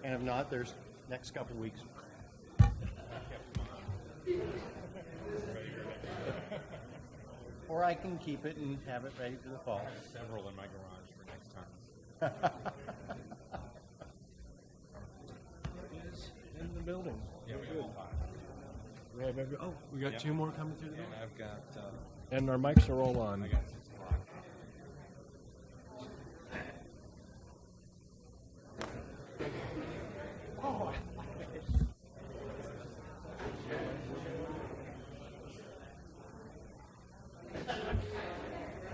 And if not, there's next couple weeks. Or I can keep it and have it ready for the fall. I have several in my garage for next time. It is in the building. Yeah, we got 5. We got 2 more coming through the door. And I've got. And our mics are all on. I got 6 o'clock.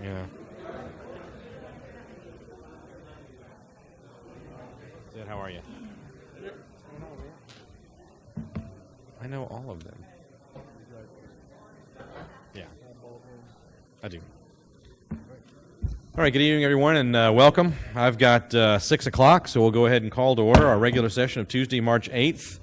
Yeah. Sid, how are you? I know all of them. Yeah. I do. All right, good evening, everyone, and welcome. I've got 6 o'clock, so we'll go ahead and call to order our regular session of Tuesday, March 8th,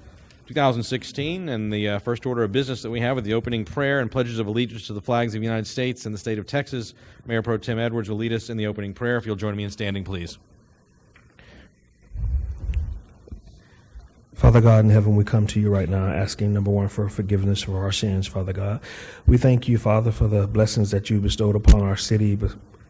2016, and the first order of business that we have with the opening prayer and pledges of allegiance to the flags of the United States and the state of Texas. Mayor Pro Tem Edwards will lead us in the opening prayer. If you'll join me in standing, please. Father God in heaven, we come to you right now asking, number one, for forgiveness for our sins, Father God. We thank you, Father, for the blessings that you bestowed upon our city,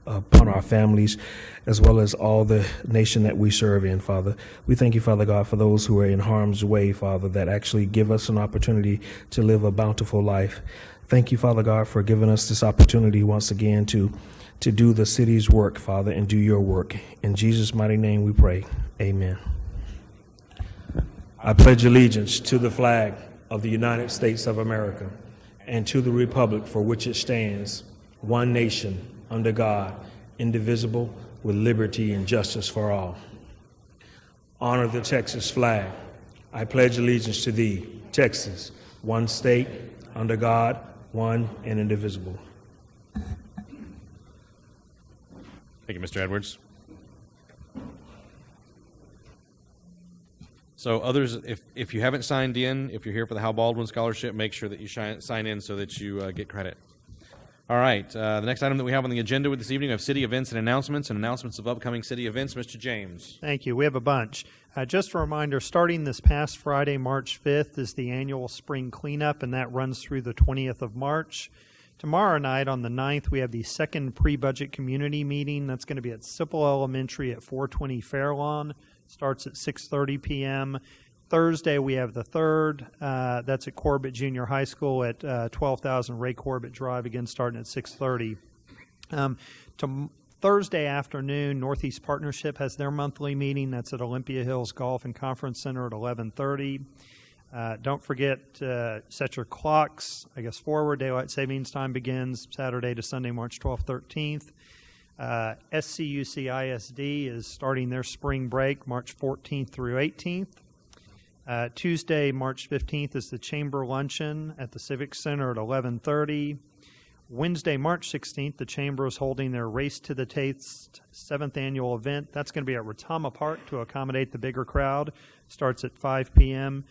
upon our families, as well as all the nation that we serve in, Father. We thank you, Father God, for those who are in harm's way, Father, that actually give us an opportunity to live a bountiful life. Thank you, Father God, for giving us this opportunity once again to do the city's work, Father, and do your work. In Jesus' mighty name we pray. Amen. I pledge allegiance to the flag of the United States of America and to the republic for which it stands, one nation, under God, indivisible, with liberty and justice for all. Honor the Texas flag. I pledge allegiance to thee, Texas, one state, under God, one and indivisible. Thank you, Mr. Edwards. So others, if you haven't signed in, if you're here for the Hal Baldwin Scholarship, make sure that you sign in so that you get credit. All right, the next item that we have on the agenda with this evening, we have city events and announcements of upcoming city events. Mr. James. Thank you. We have a bunch. Just a reminder, starting this past Friday, March 5th, is the annual spring cleanup, and that runs through the 20th of March. Tomorrow night on the 9th, we have the second pre-budget community meeting. That's going to be at Sipple Elementary at 420 Fairlawn. Starts at 6:30 p.m. Thursday, we have the third. That's at Corbett Junior High School at 12,000 Ray Corbett Drive, again starting at 6:30. Thursday afternoon, Northeast Partnership has their monthly meeting. That's at Olympia Hills Golf and Conference Center at 11:30. Don't forget, set your clocks, forward. Daylight savings time begins Saturday to Sunday, March 12th, 13th. SCUC ISD is starting their spring break March 14th through 18th. Tuesday, March 15th is the Chamber Luncheon at the Civic Center at 11:30. Wednesday, March 16th, the Chamber is holding their Race to the Taste 7th annual event. That's going to be at Retama Park to accommodate the bigger crowd. Starts at 5 p.m.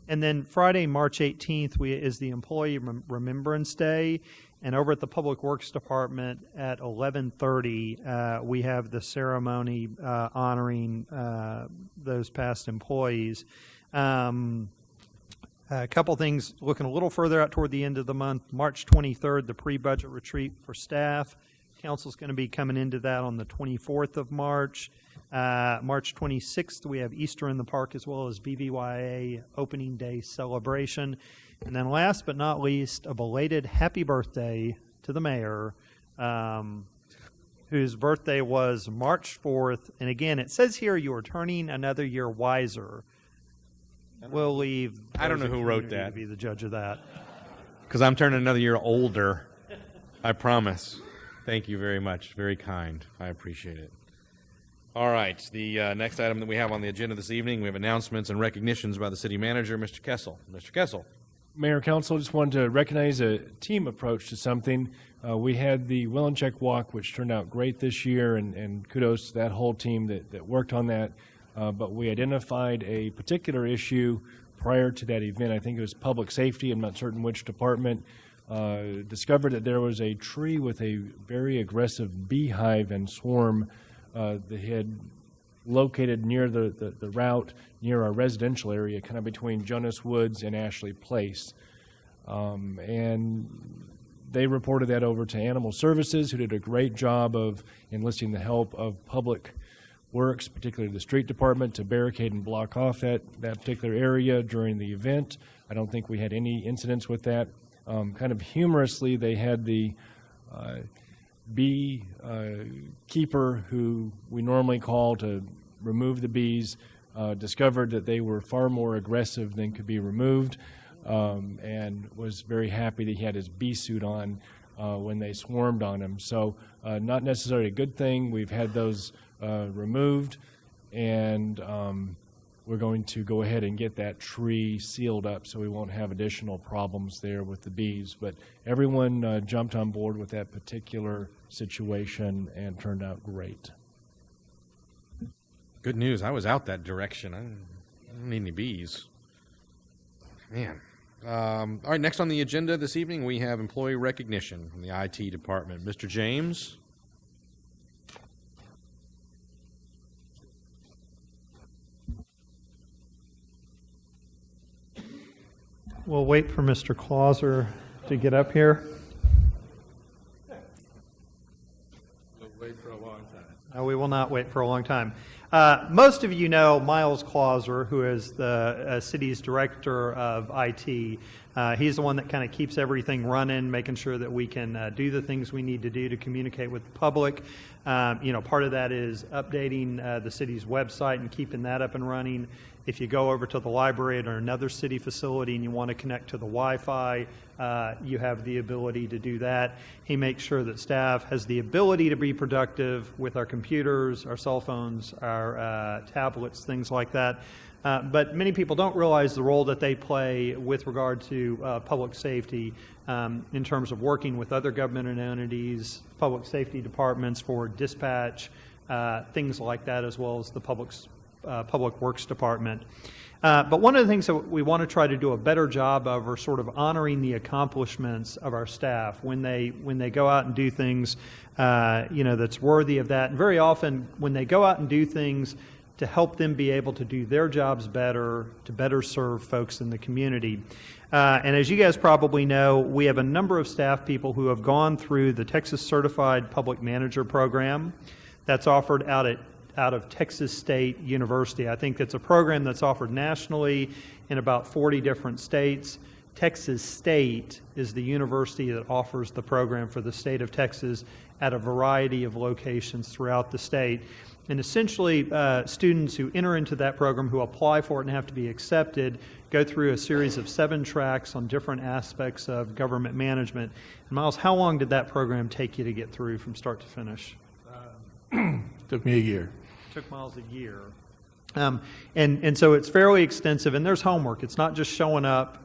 And then Friday, March 18th, is the Employee Remembrance Day. And over at the Public Works Department at 11:30, we have the ceremony honoring those past employees. A couple things looking a little further out toward the end of the month. March 23rd, the pre-budget retreat for staff. Council's going to be coming into that on the 24th of March. March 26th, we have Easter in the Park as well as BVYA opening day celebration. And then last but not least, a belated happy birthday to the mayor, whose birthday was March 4th. And again, it says here you are turning another year wiser. We'll leave. I don't know who wrote that. To be the judge of that. Because I'm turning another year older. I promise. Thank you very much. Very kind. I appreciate it. All right. The next item that we have on the agenda this evening, we have announcements and recognitions by the city manager, Mr. Kessel. Mr. Kessel. Mayor, Council, just wanted to recognize a team approach to something. We had the Willencheck Walk, which turned out great this year, and kudos to that whole team that worked on that. But we identified a particular issue prior to that event. I think it was public safety. I'm not certain which department. Discovered that there was a tree with a very aggressive beehive and swarm that had located near the route, near our residential area, kind of between Jonas Woods and Ashley Place. And they reported that over to Animal Services, who did a great job of enlisting the help of Public Works, particularly the street department, to barricade and block off that particular area during the event. I don't think we had any incidents with that. Kind of humorously, they had the bee keeper, who we normally call to remove the bees, discovered that they were far more aggressive than could be removed, and was very happy that he had his bee suit on when they swarmed on him. So not necessarily a good thing. We've had those removed, and we're going to go ahead and get that tree sealed up so we won't have additional problems there with the bees. But everyone jumped on board with that particular situation and turned out great. Good news. I was out that direction. I don't need any bees. Man. All right, next on the agenda this evening, we have employee recognition from the IT department. Mr. James. We'll wait for Mr. Clauser to get up here. We'll wait for a long time. No, we will not wait for a long time. Most of you know Miles Clauser, who is the city's director of IT. He's the one that kind of keeps everything running, making sure that we can do the things we need to do to communicate with the public. Part of that is updating the city's website and keeping that up and running. If you go over to the library or another city facility and you want to connect to the Wi-Fi, you have the ability to do that. He makes sure that staff has the ability to be productive with our computers, our cell phones, our tablets, things like that. But many people don't realize the role that they play with regard to public safety in terms of working with other government entities, public safety departments for dispatch, things like that, as well as the Public Works Department. But one of the things that we want to try to do a better job of are sort of honoring the accomplishments of our staff when they go out and do things that's worthy of that. And very often when they go out and do things to help them be able to do their jobs better, to better serve folks in the community. And as you guys probably know, we have a number of staff people who have gone through the Texas Certified Public Manager Program that's offered out of Texas State University. I think it's a program that's offered nationally in about 40 different states. Texas State is the university that offers the program for the state of Texas at a variety of locations throughout the state. And essentially, students who enter into that program, who apply for it and have to be accepted, go through a series of 7 tracks on different aspects of government management. And Miles, how long did that program take you to get through from start to finish? Took me a year. Took Miles a year. And so it's fairly extensive, and there's homework. It's not just showing up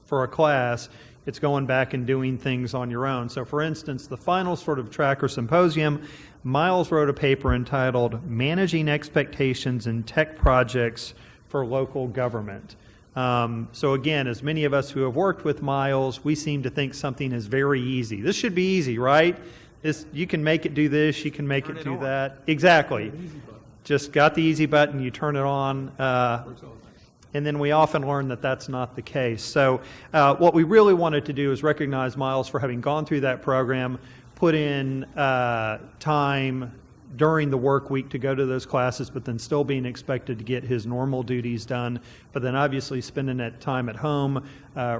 for a class. It's going back and doing things on your own. So for instance, the final sort of track or symposium, Miles wrote a paper entitled Managing Expectations in Tech Projects for Local Government. So again, as many of us who have worked with Miles, we seem to think something is very easy. This should be easy, right? You can make it do this, you can make it do that. Exactly. Just got the easy button, you turn it on. And then we often learn that that's not the case. So what we really wanted to do is recognize Miles for having gone through that program, put in time during the work week to go to those classes, but then still being expected to get his normal duties done, but then obviously spending that time at home,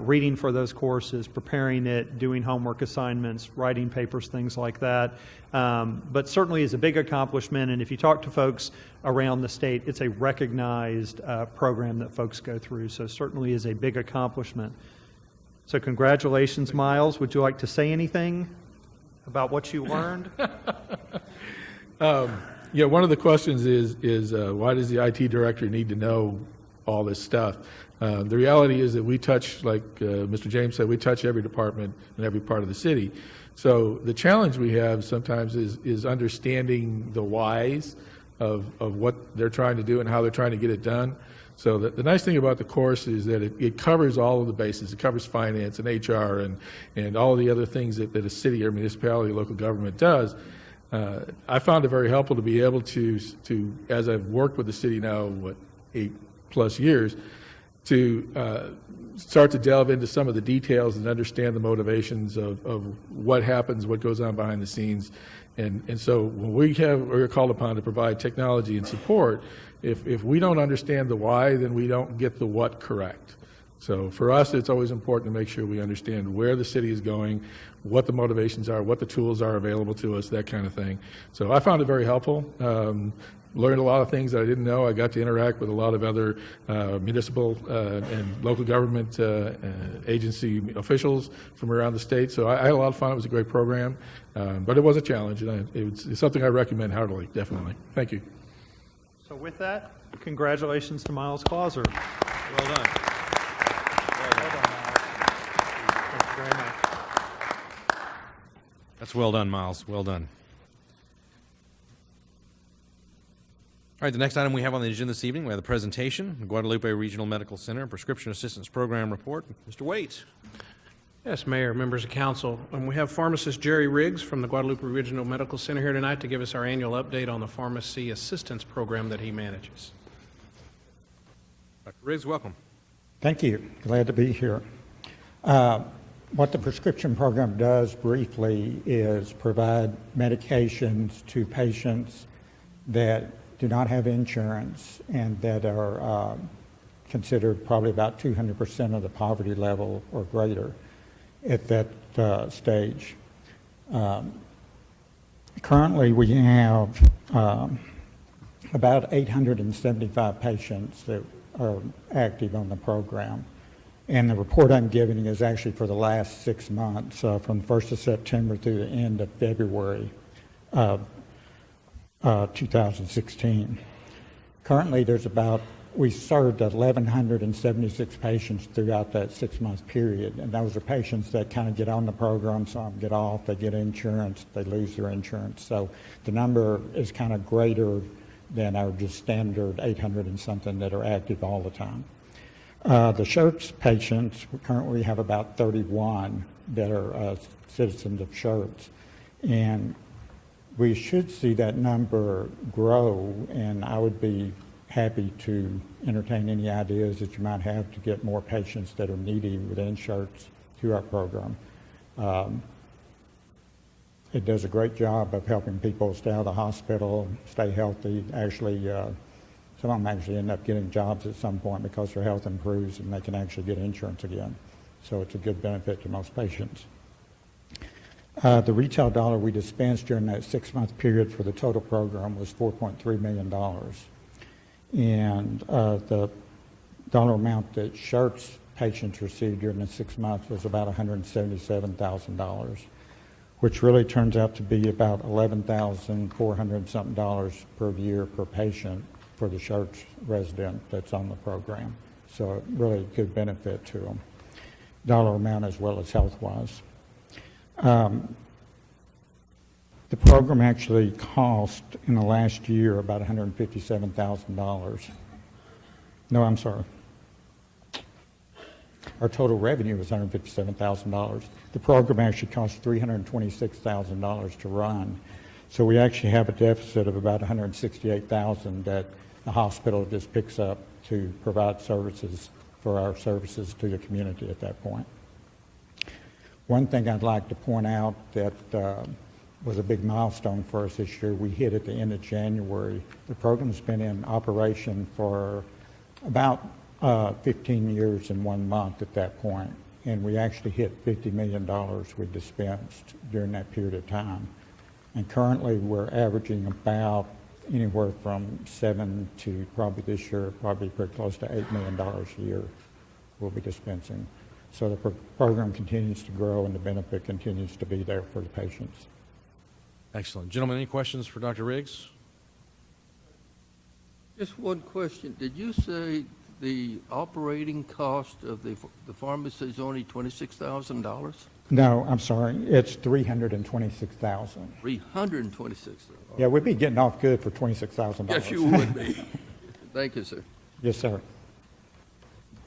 reading for those courses, preparing it, doing homework assignments, writing papers, things like that. But certainly is a big accomplishment, and if you talk to folks around the state, it's a recognized program that folks go through, so certainly is a big accomplishment. So congratulations, Miles. Would you like to say anything about what you learned? One of the questions is why does the IT director need to know all this stuff? The reality is that we touch, like Mr. James said, we touch every department in every part of the city. So the challenge we have sometimes is understanding the whys of what they're trying to do and how they're trying to get it done. So the nice thing about the course is that it covers all of the bases. It covers finance and HR and all the other things that a city or municipality or local government does. I found it very helpful to be able to, as I've worked with the city now, 8+ years, to start to delve into some of the details and understand the motivations of what happens, what goes on behind the scenes. And so when we're called upon to provide technology and support, if we don't understand the why, then we don't get the what correct. So for us, it's always important to make sure we understand where the city is going, what the motivations are, what the tools are available to us, that kind of thing. So I found it very helpful. Learned a lot of things that I didn't know. I got to interact with a lot of other municipal and local government agency officials from around the state. So I had a lot of fun. It was a great program, but it was a challenge, and it's something I recommend heartily, definitely. Thank you. So with that, congratulations to Miles Clauser. Well done. Thank you very much. That's well done, Miles. Well done. All right, the next item we have on the agenda this evening, we have the presentation, the Guadalupe Regional Medical Center Prescription Assistance Program Report. Mr. Waite. Yes, Mayor, members of council. We have pharmacist Jerry Riggs from the Guadalupe Regional Medical Center here tonight to give us our annual update on the pharmacy assistance program that he manages. Dr. Riggs, welcome. Thank you. Glad to be here. What the prescription program does briefly is provide medications to patients that do not have insurance and that are considered probably about 200% of the poverty level or greater at that stage. Currently, we have about 875 patients that are active on the program. And the report I'm giving is actually for the last 6 months, from the 1st of September through the end of February of 2016. Currently, we served 1,176 patients throughout that 6-month period, and those are patients that kind of get on the program, some get off, they get insurance, they lose their insurance. So the number is kind of greater than our just standard 800 and something that are active all the time. The Schertz patients, we currently have about 31 that are citizens of Schertz, and we should see that number grow, and I would be happy to entertain any ideas that you might have to get more patients that are needy within Schertz to our program. It does a great job of helping people stay out of the hospital, stay healthy. Actually, some of them actually end up getting jobs at some point because their health improves and they can actually get insurance again. So it's a good benefit to most patients. The retail dollar we dispensed during that 6-month period for the total program was $4.3 million. And the dollar amount that Schertz patients received during the 6 months was about $177,000, which really turns out to be about $11,400 something per year per patient for the Schertz resident that's on the program. So really good benefit to them, dollar amount as well as health-wise. The program actually cost in the last year about $157,000. No, I'm sorry. Our total revenue was $157,000. The program actually cost $326,000 to run. So we actually have a deficit of about $168,000 that the hospital just picks up to provide services for our services to the community at that point. One thing I'd like to point out that was a big milestone for us this year, we hit at the end of January. The program's been in operation for about 15 years and 1 month at that point, and we actually hit $50 million we dispensed during that period of time. And currently we're averaging about anywhere from 7 to probably this year, probably pretty close to $8 million a year we'll be dispensing. So the program continues to grow and the benefit continues to be there for the patients. Excellent. Gentlemen, any questions for Dr. Riggs? Just one question. Did you say the operating cost of the pharmacy is only $26,000? No, I'm sorry. It's $326,000. $326,000. Yeah, we'd be getting off good for $26,000. Yes, you would be. Thank you, sir. Yes, sir.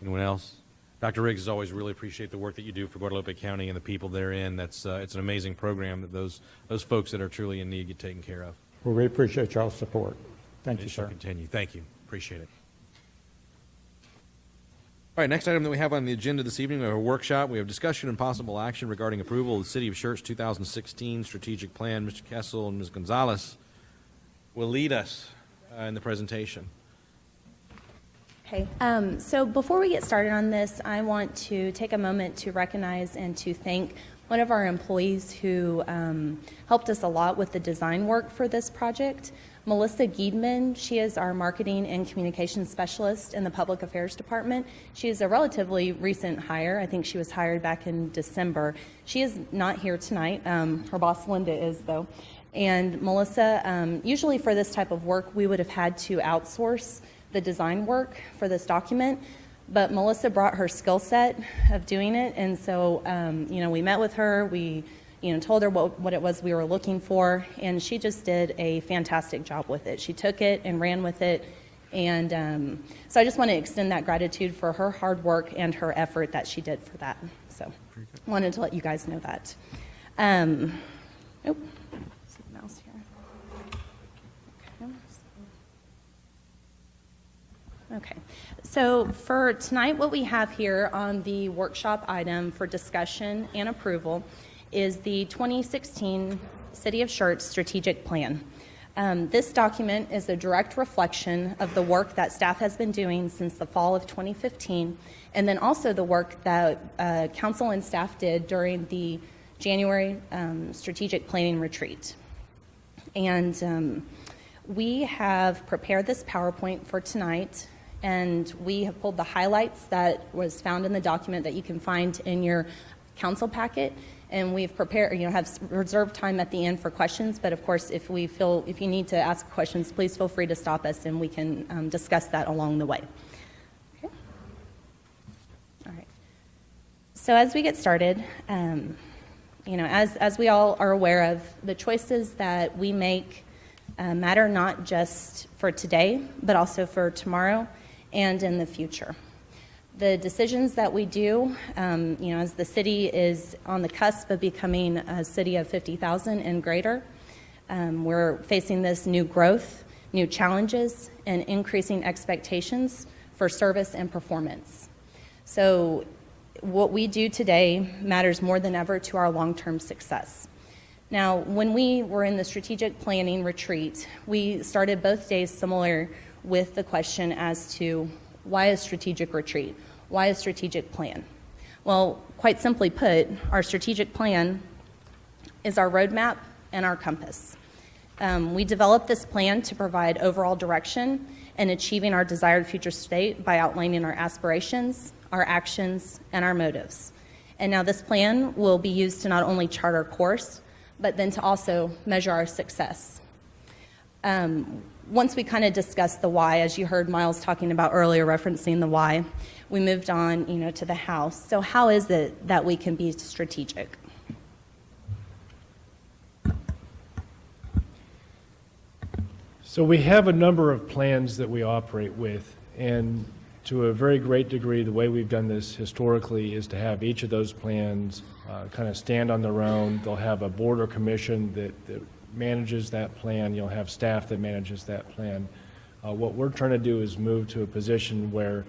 Anyone else? Dr. Riggs, as always, really appreciate the work that you do for Guadalupe County and the people therein. That's it's an amazing program that those folks that are truly in need get taken care of. Well, we appreciate y'all's support. Thank you, It shall sir. continue. Thank you. Appreciate it. All right, next item that we have on the agenda this evening, we have a workshop. We have discussion and possible action regarding approval of the City of Schertz 2016 strategic plan. Mr. Kessel and Ms. Gonzalez will lead us in the presentation. Okay, so before we get started on this, I want to take a moment to recognize and to thank one of our employees who helped us a lot with the design work for this project. Melissa Giedman, she is our marketing and communications specialist in the Public Affairs Department. She is a relatively recent hire. I think she was hired back in December. She is not here tonight. Her boss, Linda, is, though. And Melissa, usually for this type of work, we would have had to outsource the design work for this document, but Melissa brought her skill set of doing it, and so we met with her, we told her what it was we were looking for, and she just did a fantastic job with it. She took it and ran with it, and so I just want to extend that gratitude for her hard work and her effort that she did for that. So wanted to let you guys know that. See the mouse here. Okay, so for tonight, what we have here on the workshop item for discussion and approval is the 2016 City of Schertz Strategic Plan. This document is a direct reflection of the work that staff has been doing since the fall of 2015, and then also the work that council and staff did during the January strategic planning retreat. And we have prepared this PowerPoint for tonight, and we have pulled the highlights that was found in the document that you can find in your council packet, and we've prepared, have reserved time at the end for questions, but of course, if you need to ask questions, please feel free to stop us and we can discuss that along the way. Okay. All right. So as we get started, as we all are aware of, the choices that we make matter not just for today, but also for tomorrow and in the future. The decisions that we do, as the city is on the cusp of becoming a city of 50,000 and greater, we're facing this new growth, new challenges, and increasing expectations for service and performance. So what we do today matters more than ever to our long-term success. Now, when we were in the strategic planning retreat, we started both days similar with the question as to why a strategic retreat? Why a strategic plan? Well, quite simply put, our strategic plan is our roadmap and our compass. We developed this plan to provide overall direction in achieving our desired future state by outlining our aspirations, our actions, and our motives. And now this plan will be used to not only chart our course, but then to also measure our success. Once we kind of discussed the why, as you heard Miles talking about earlier, referencing the why, we moved on, to the how. So how is it that we can be strategic? So we have a number of plans that we operate with, and to a very great degree, the way we've done this historically is to have each of those plans kind of stand on their own. They'll have a board or commission that manages that plan. You'll have staff that manages that plan. What we're trying to do is move to a position where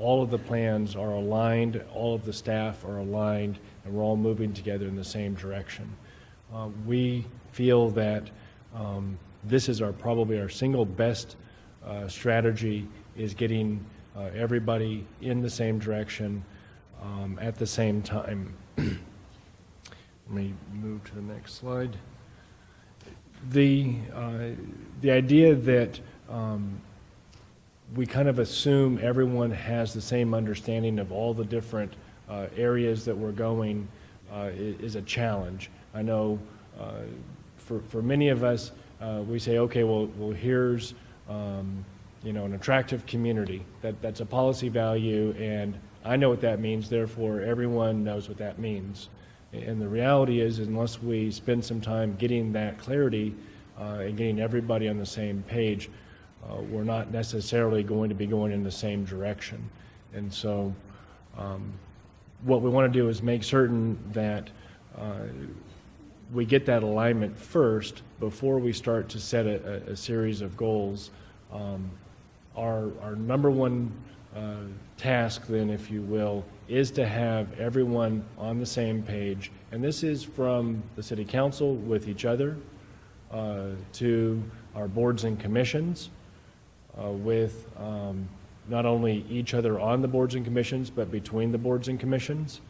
all of the plans are aligned, all of the staff are aligned, and we're all moving together in the same direction. We feel that this is probably our single best strategy, is getting everybody in the same direction at the same time. Let me move to the next slide. The idea that we kind of assume everyone has the same understanding of all the different areas that we're going is a challenge. I know for many of us, we say, okay, well here's an attractive community. That's a policy value, and I know what that means, therefore everyone knows what that means. And the reality is, unless we spend some time getting that clarity and getting everybody on the same page, we're not necessarily going to be going in the same direction. And so What we want to do is make certain that we get that alignment first before we start to set a series of goals. Our number one task then, if you will, is to have everyone on the same page. And this is from the City Council with each other to our boards and commissions with not only each other on the boards and commissions, but between the boards and commissions,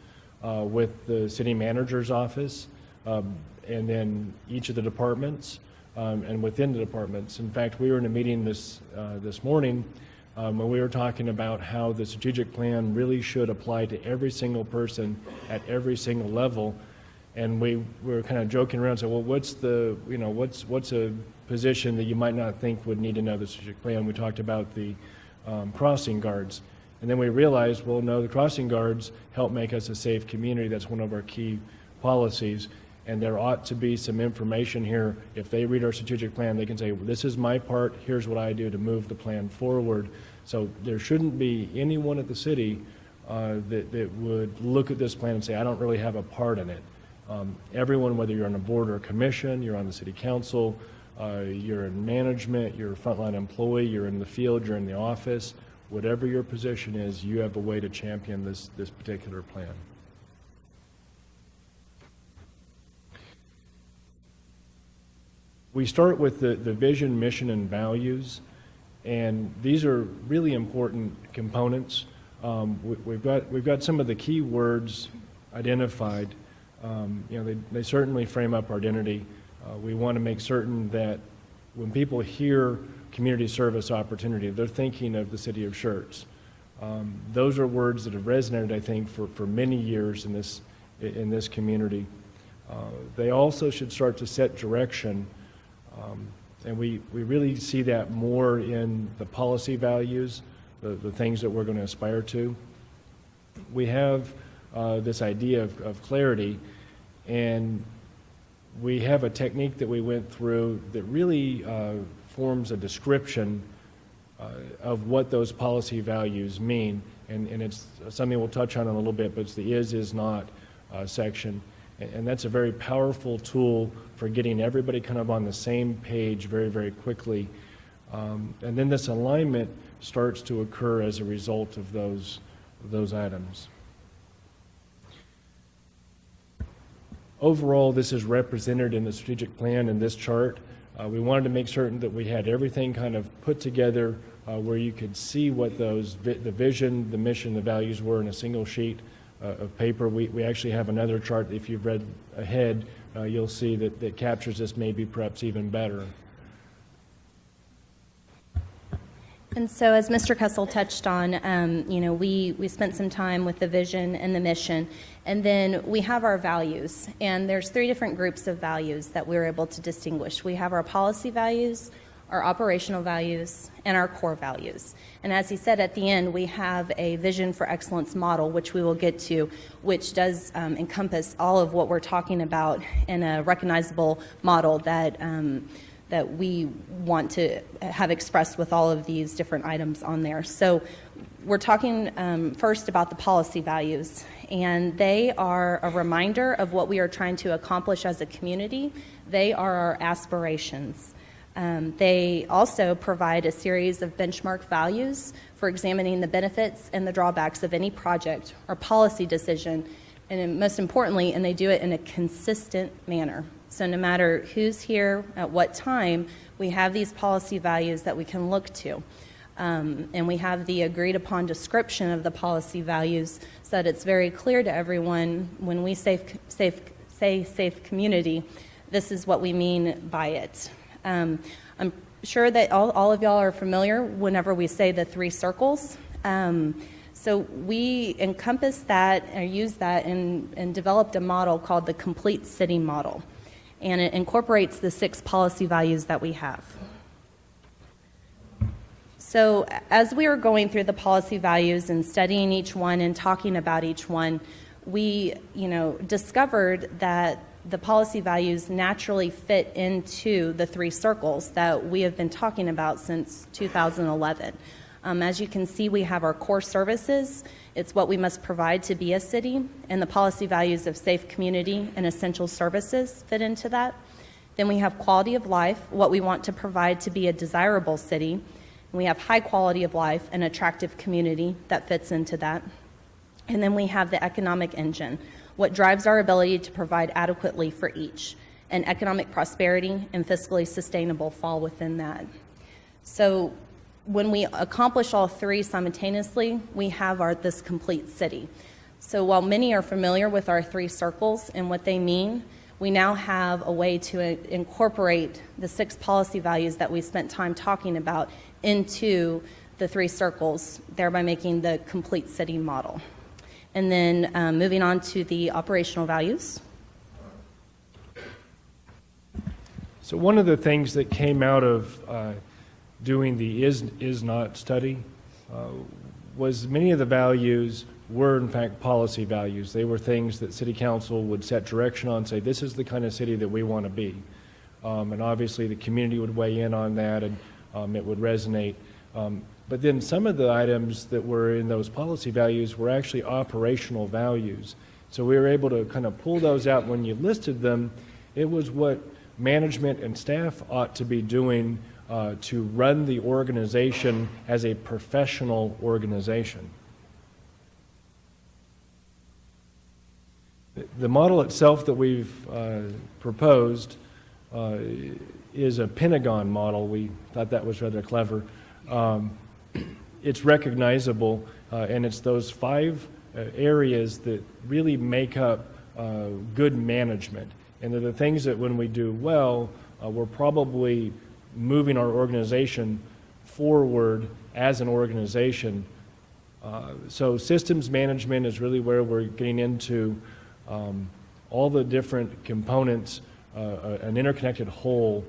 with the city manager's office, and then each of the departments, and within the departments. In fact, we were in a meeting this morning when we were talking about how the strategic plan really should apply to every single person at every single level. And we were kind of joking around, saying, well, what's a position that you might not think would need another strategic plan? We talked about the crossing guards. And then we realized, well, no, the crossing guards help make us a safe community. That's one of our key policies. And there ought to be some information here. If they read our strategic plan, they can say, well, this is my part, here's what I do to move the plan forward. So there shouldn't be anyone at the city that would look at this plan and say, I don't really have a part in it. Everyone, whether you're on a board or a commission, you're on the city council, you're in management, you're a frontline employee, you're in the field, you're in the office, whatever your position is, you have a way to champion this particular plan. We start with the vision, mission, and values, and these are really important components. We've got some of the key words identified. They certainly frame up our identity. We want to make certain that when people hear community service opportunity, they're thinking of the city of Schertz. Those are words that have resonated, I think, for many years in this community. They also should start to set direction, and we really see that more in the policy values, the things that we're going to aspire to. We have this idea of clarity, and we have a technique that we went through that really forms a description of what those policy values mean, and it's something we'll touch on in a little bit, but it's the is not section, and that's a very powerful tool for getting everybody kind of on the same page very, very quickly, and then this alignment starts to occur as a result of those items. Overall, this is represented in the strategic plan in this chart. We wanted to make certain that we had everything kind of put together where you could see what the vision, the mission, the values were in a single sheet of paper. We actually have another chart. If you've read ahead, you'll see that captures this maybe perhaps even better. And so, as Mr. Kessel touched on, we spent some time with the vision and the mission, and then we have our values. And there's 3 different groups of values that we're able to distinguish. We have our policy values, our operational values, and our core values. And as he said at the end, we have a vision for excellence model, which we will get to, which does encompass all of what we're talking about in a recognizable model that we want to have expressed with all of these different items on there. So we're talking first about the policy values, and they are a reminder of what we are trying to accomplish as a community. They are our aspirations. They also provide a series of benchmark values for examining the benefits and the drawbacks of any project or policy decision, and most importantly, and they do it in a consistent manner. So no matter who's here at what time, we have these policy values that we can look to. And we have the agreed upon description of the policy values so that it's very clear to everyone when we say safe community, this is what we mean by it. I'm sure that all of y'all are familiar whenever we say the 3 circles. So we encompass that or use that and developed a model called the Complete City Model. And it incorporates the 6 policy values that we have. So as we were going through the policy values and studying each one and talking about each one, we, discovered that the policy values naturally fit into the 3 circles that we have been talking about since 2011. As you can see, we have our core services. It's what we must provide to be a city, and the policy values of safe community and essential services fit into that. Then we have quality of life, what we want to provide to be a desirable city. And we have high quality of life and attractive community that fits into that. And then we have the economic engine, what drives our ability to provide adequately for each. And economic prosperity and fiscally sustainable fall within that. So when we accomplish all three simultaneously, we have this complete city. So while many are familiar with our three circles and what they mean, we now have a way to incorporate the 6 policy values that we spent time talking about into the 3 circles, thereby making the complete city model. And then moving on to the operational values. So one of the things that came out of doing the is not study was many of the values were in fact policy values. They were things that City Council would set direction on, say this is the kind of city that we want to be. And obviously the community would weigh in on that, and it would resonate. But then some of the items that were in those policy values were actually operational values. So we were able to kind of pull those out. When you listed them, it was what management and staff ought to be doing to run the organization as a professional organization. The model itself that we've proposed is a Pentagon model. We thought that was rather clever. It's recognizable, and it's those 5 areas that really make up good management. And they're the things that when we do well, we're probably moving our organization forward as an organization. So systems management is really where we're getting into all the different components, an interconnected whole,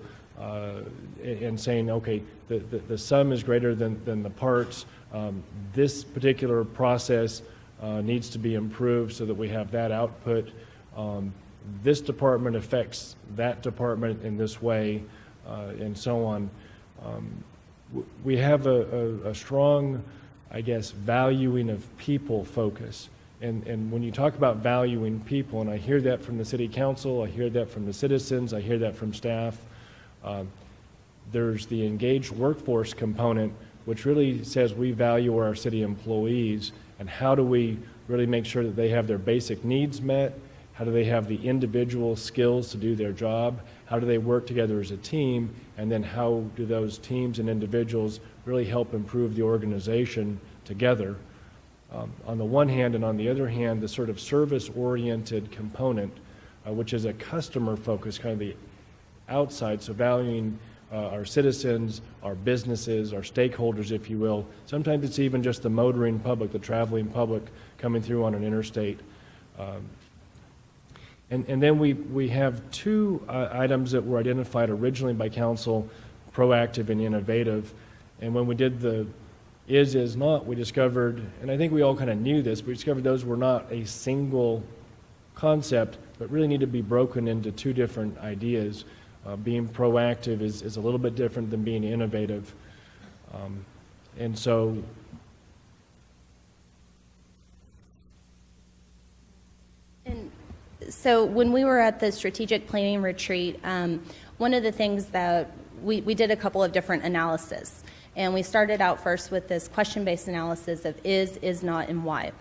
and saying, okay, the sum is greater than the parts. This particular process needs to be improved so that we have that output. This department affects that department in this way, and so on. We have a strong, I guess, valuing of people focus. And when you talk about valuing people, and I hear that from the City Council, I hear that from the citizens, I hear that from staff, there's the engaged workforce component, which really says we value our city employees, and how do we really make sure that they have their basic needs met? How do they have the individual skills to do their job? How do they work together as a team? And then how do those teams and individuals really help improve the organization together? On the one hand, and on the other hand, the sort of service-oriented component, which is a customer-focused, kind of the outside, so valuing our citizens, our businesses, our stakeholders, if you will. Sometimes it's even just the motoring public, the traveling public coming through on an interstate. And then we have 2 items that were identified originally by council, proactive and innovative. And when we did the is not, we discovered, and I think we all kind of knew this, we discovered those were not a single concept, but really need to be broken into 2 different ideas. Being proactive is a little bit different than being innovative. And so So when we were at the strategic planning retreat, one of the things that we did a couple of different analyses. And we started out first with this question-based analysis of is not, and why.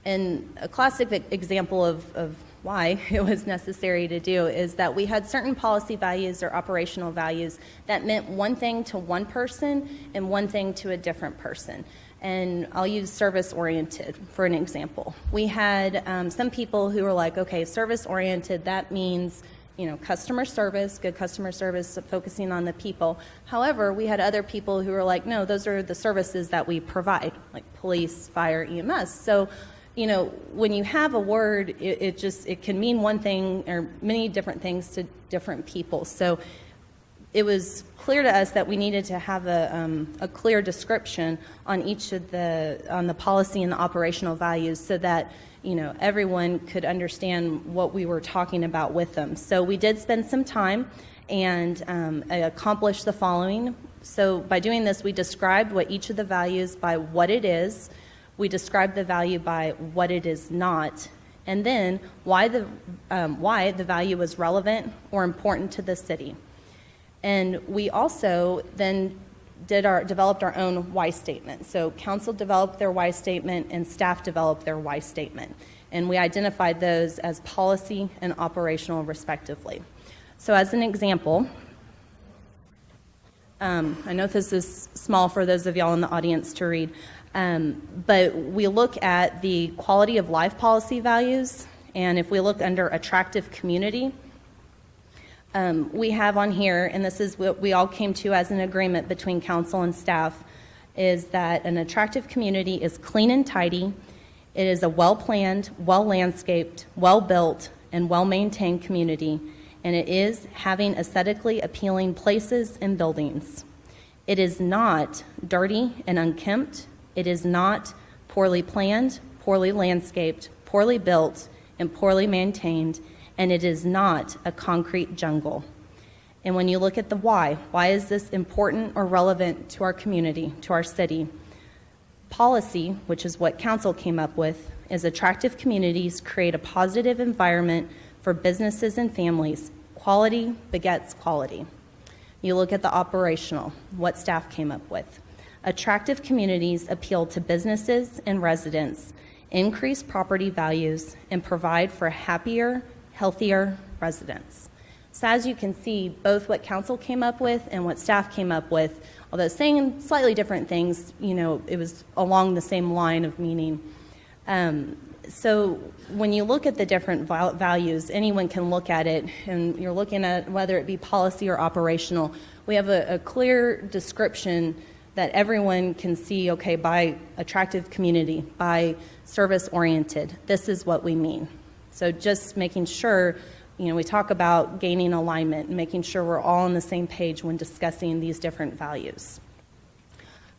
And a classic example of why it was necessary to do is that we had certain policy values or operational values that meant one thing to one person and one thing to a different person. And I'll use service-oriented for an example. We had some people who were like, okay, service-oriented, that means, you know, customer service, good customer service, focusing on the people. However, we had other people who were like, no, those are the services that we provide, like police, fire, EMS. So, you know, when you have a word, it can mean one thing or many different things to different people. So it was clear to us that we needed to have a clear description on each of on the policy and the operational values so that, you know, everyone could understand what we were talking about with them. So we did spend some time and accomplished the following. So by doing this, we described what each of the values by what it is, we described the value by what it is not, and then why the value was relevant or important to the city. And we also then developed our own why statement. So council developed their why statement and staff developed their why statement. And we identified those as policy and operational respectively. So as an example, I know this is small for those of y'all in the audience to read, but we look at the quality of life policy values, and if we look under attractive community, we have on here, and this is what we all came to as an agreement between council and staff, is that an attractive community is clean and tidy, it is a well-planned, well-landscaped, well-built, and well-maintained community, and it is having aesthetically appealing places and buildings. It is not dirty and unkempt. It is not poorly planned, poorly landscaped, poorly built, and poorly maintained, and it is not a concrete jungle. And when you look at the why is this important or relevant to our community, to our city? Policy, which is what council came up with, is attractive communities create a positive environment for businesses and families. Quality begets quality. You look at the operational, what staff came up with. Attractive communities appeal to businesses and residents, increase property values, and provide for happier, healthier residents. So as you can see, both what council came up with and what staff came up with, although saying slightly different things, it was along the same line of meaning. So when you look at the different values, anyone can look at it, and you're looking at whether it be policy or operational. We have a clear description that everyone can see, okay, by attractive community, by service-oriented, this is what we mean. So just making sure, we talk about gaining alignment and making sure we're all on the same page when discussing these different values.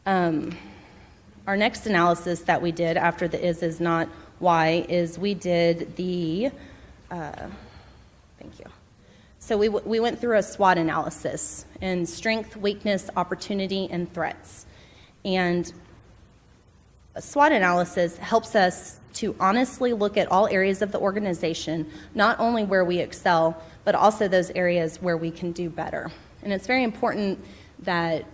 Our next analysis that we did after the is not, why, is we did the, thank you. So we went through a SWOT analysis and strength, weakness, opportunity, and threats. And a SWOT analysis helps us to honestly look at all areas of the organization, not only where we excel, but also those areas where we can do better. And it's very important that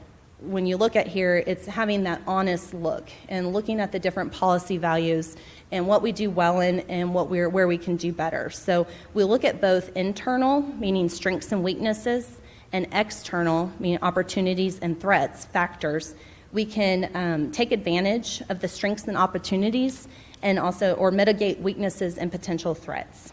when you look at here, it's having that honest look and looking at the different policy values and what we do well in and where we can do better. So we look at both internal, meaning strengths and weaknesses, and external, meaning opportunities and threats, factors. We can take advantage of the strengths and opportunities and also, or mitigate weaknesses and potential threats.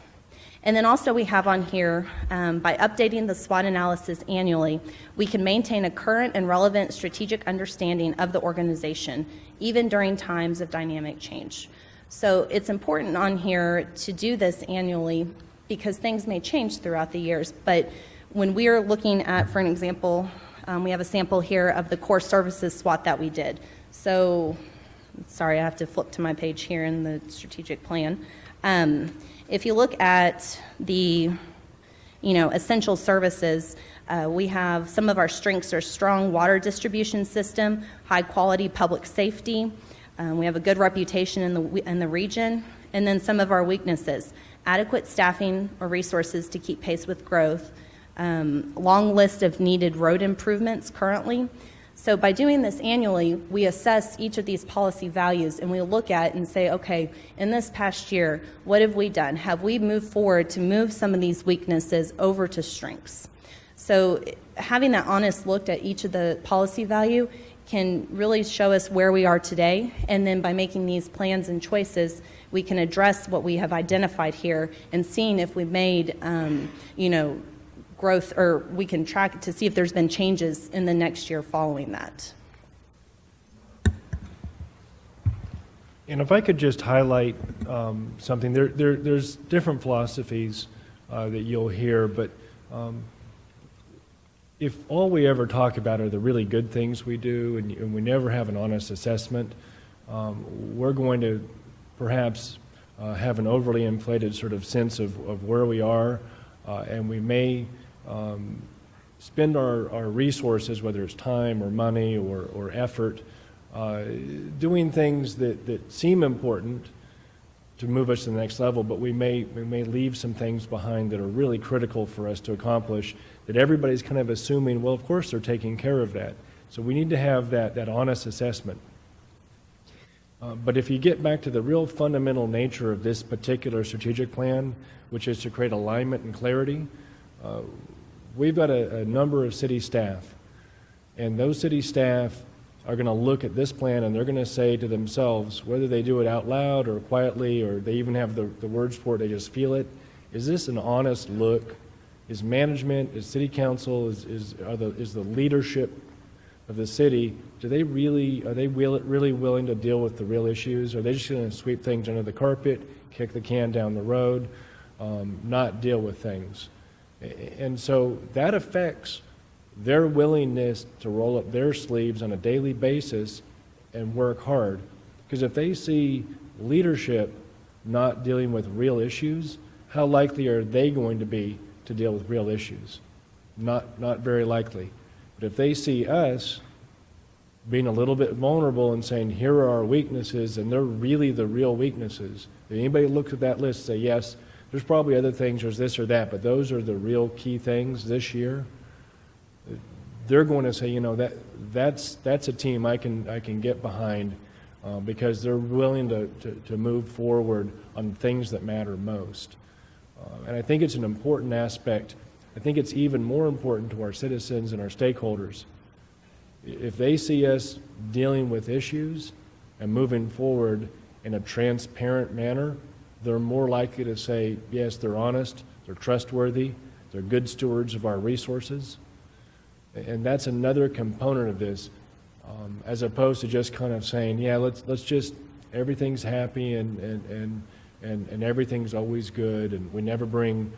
And then also we have on here, by updating the SWOT analysis annually, we can maintain a current and relevant strategic understanding of the organization, even during times of dynamic change. So it's important on here to do this annually because things may change throughout the years. But when we are looking at, for an example, we have a sample here of the core services SWOT that we did. So, sorry, I have to flip to my page here in the strategic plan. If you look at the, essential services, we have some of our strengths are strong water distribution system, high quality public safety. We have a good reputation in the region. And then some of our weaknesses, adequate staffing or resources to keep pace with growth, long list of needed road improvements currently. So by doing this annually, we assess each of these policy values and we look at and say, okay, in this past year, what have we done? Have we moved forward to move some of these weaknesses over to strengths? So having that honest look at each of the policy value can really show us where we are today. And then by making these plans and choices, we can address what we have identified here and seeing if we made, growth, or we can track to see if there's been changes in the next year following that. And if I could just highlight something, there's different philosophies that you'll hear, but if all we ever talk about are the really good things we do and we never have an honest assessment, we're going to perhaps have an overly inflated sort of sense of where we are, and we may spend our resources, whether it's time or money or effort, doing things that seem important to move us to the next level, but we may leave some things behind that are really critical for us to accomplish, that everybody's kind of assuming, well, of course they're taking care of that. So we need to have that honest assessment. But if you get back to the real fundamental nature of this particular strategic plan, which is to create alignment and clarity, we've got a number of city staff, and those city staff are going to look at this plan and they're going to say to themselves, whether they do it out loud or quietly or they even have the words for it, they just feel it, is this an honest look? Is management, is city council, is the leadership of the city, are they really willing to deal with the real issues? Are they just going to sweep things under the carpet, kick the can down the road, not deal with things? And so that affects their willingness to roll up their sleeves on a daily basis and work hard. Because if they see leadership not dealing with real issues, how likely are they going to be to deal with real issues? Not very likely. But if they see us being a little bit vulnerable and saying, here are our weaknesses, and they're really the real weaknesses, if anybody looks at that list and say, yes, there's probably other things, there's this or that, but those are the real key things this year, they're going to say, you know, that's a team I can get behind because they're willing to move forward on things that matter most. And I think it's an important aspect. I think it's even more important to our citizens and our stakeholders. If they see us dealing with issues and moving forward in a transparent manner, they're more likely to say, yes, they're honest, they're trustworthy, they're good stewards of our resources. And that's another component of this, as opposed to just kind of saying, yeah, let's just, everything's happy and everything's always good, and we never bring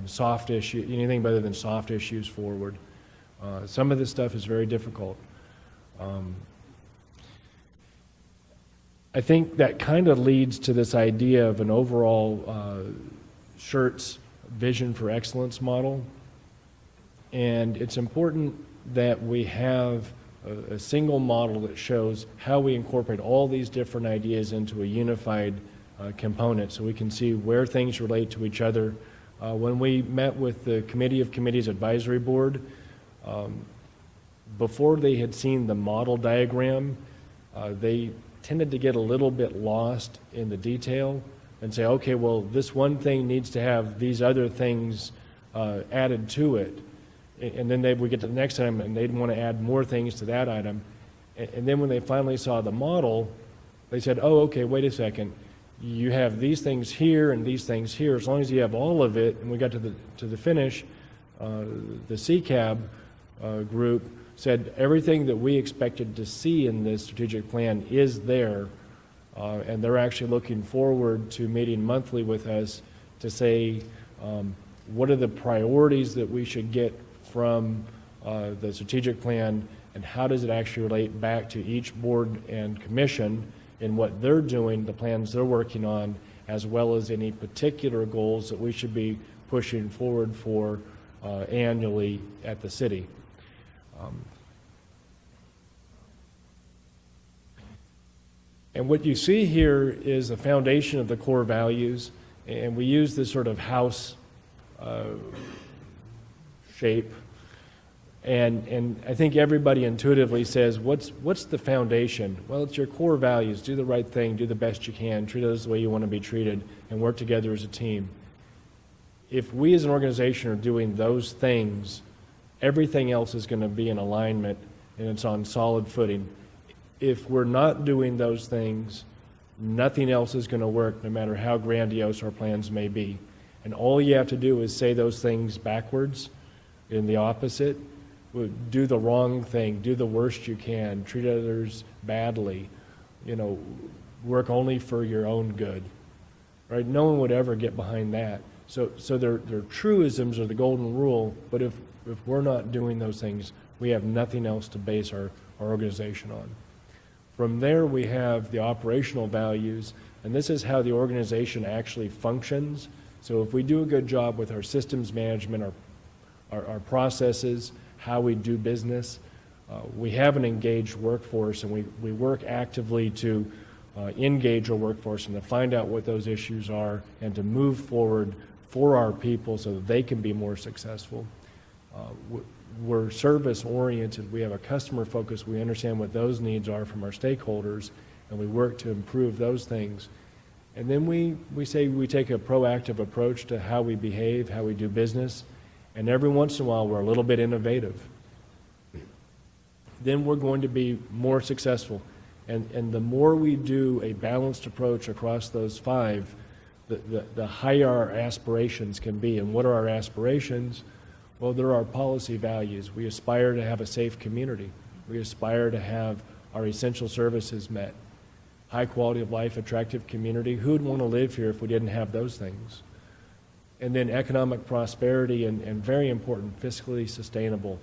soft issue, anything better than soft issues forward. Some of this stuff is very difficult. I think that kind of leads to this idea of an overall Schertz vision for excellence model. And it's important that we have a single model that shows how we incorporate all these different ideas into a unified component so we can see where things relate to each other. When we met with the Committee of Committees Advisory Board, before they had seen the model diagram, they tended to get a little bit lost in the detail and say, okay, well, this one thing needs to have these other things added to it. And then we get to the next item and they'd want to add more things to that item. And then when they finally saw the model, they said, oh, okay, wait a second. You have these things here and these things here. As long as you have all of it, and we got to the finish, the CCAB group said everything that we expected to see in this strategic plan is there, and they're actually looking forward to meeting monthly with us to say what are the priorities that we should get from the strategic plan, and how does it actually relate back to each board and commission in what they're doing, the plans they're working on, as well as any particular goals that we should be pushing forward for annually at the city. And what you see here is the foundation of the core values, and we use this sort of house shape. And I think everybody intuitively says, what's the foundation? Well, it's your core values. Do the right thing, do the best you can, treat others the way you want to be treated, and work together as a team. If we as an organization are doing those things, everything else is going to be in alignment and it's on solid footing. If we're not doing those things, nothing else is going to work, no matter how grandiose our plans may be. And all you have to do is say those things backwards, in the opposite. Do the wrong thing, do the worst you can, treat others badly, work only for your own good, right? No one would ever get behind that. So they're truisms or the golden rule, but if we're not doing those things, we have nothing else to base our organization on. From there, we have the operational values, and this is how the organization actually functions. So if we do a good job with our systems management, our processes, how we do business. We have an engaged workforce, and we work actively to engage our workforce and to find out what those issues are and to move forward for our people so that they can be more successful. We're service-oriented. We have a customer focus. We understand what those needs are from our stakeholders, and we work to improve those things. And then we say we take a proactive approach to how we behave, how we do business, and every once in a while we're a little bit innovative. Then we're going to be more successful. And the more we do a balanced approach across those five, the higher our aspirations can be. And what are our aspirations? Well, there are policy values. We aspire to have a safe community. We aspire to have our essential services met. High quality of life, attractive community. Who would want to live here if we didn't have those things? And then economic prosperity and very important, fiscally sustainable.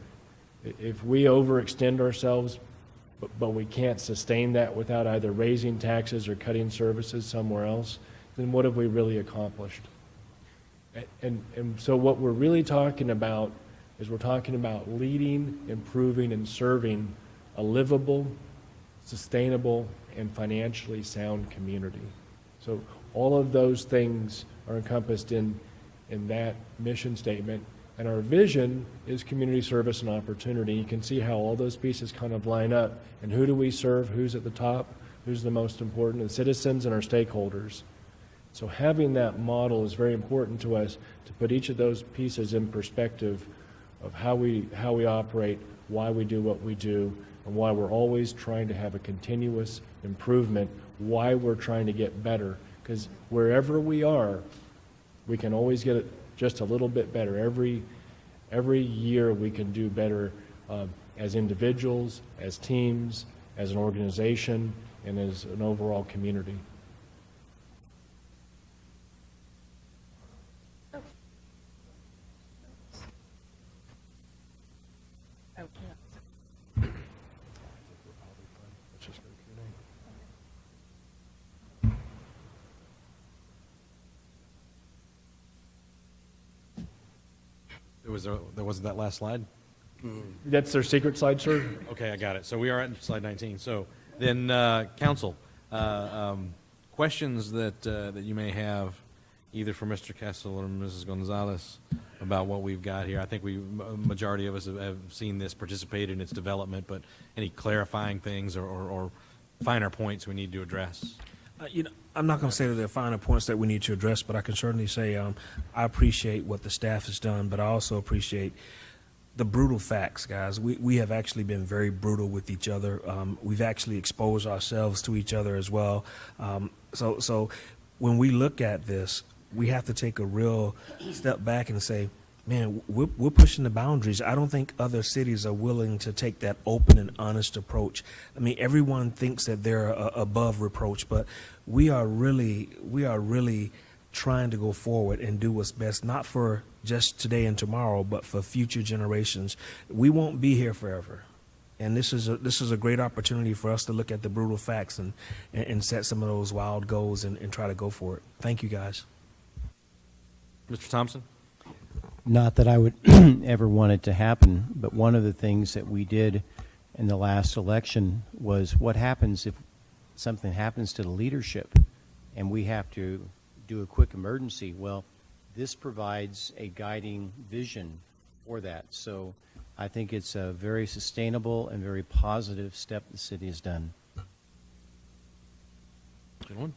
If we overextend ourselves, but we can't sustain that without either raising taxes or cutting services somewhere else, then what have we really accomplished? And so what we're really talking about is we're talking about leading, improving, and serving a livable, sustainable, and financially sound community. So all of those things are encompassed in that mission statement. And our vision is community service and opportunity. You can see how all those pieces kind of line up. And who do we serve? Who's at the top? Who's the most important? The citizens and our stakeholders. So having that model is very important to us to put each of those pieces in perspective of how we operate, why we do what we do, and why we're always trying to have a continuous improvement, why we're trying to get better. Because wherever we are, we can always get it just a little bit better. Every year we can do better as individuals, as teams, as an organization, and as an overall community. There wasn't that last slide? That's their secret slide, sir? Okay, I got it. So we are at slide 19. So then, council, questions that you may have, either for Mr. Kessel or Mrs. Gonzalez, about what we've got here. I think majority of us have seen this, participated in its development, but any clarifying things or finer points we need to address? I'm not going to say that there are finer points that we need to address, but I can certainly say I appreciate what the staff has done, but I also appreciate the brutal facts, guys. We have actually been very brutal with each other. We've actually exposed ourselves to each other as well. So when we look at this, we have to take a real step back and say, man, we're pushing the boundaries. I don't think other cities are willing to take that open and honest approach. I mean, everyone thinks that they're above reproach, but we are really trying to go forward and do what's best, not for just today and tomorrow, but for future generations. We won't be here forever. And this is a great opportunity for us to look at the brutal facts and set some of those wild goals and try to go for it. Thank you, guys. Mr. Thompson? Not that I would ever want it to happen, but one of the things that we did in the last election was what happens if something happens to the leadership and we have to do a quick emergency. Well, this provides a guiding vision for that. So I think it's a very sustainable and very positive step the city has done. Good one.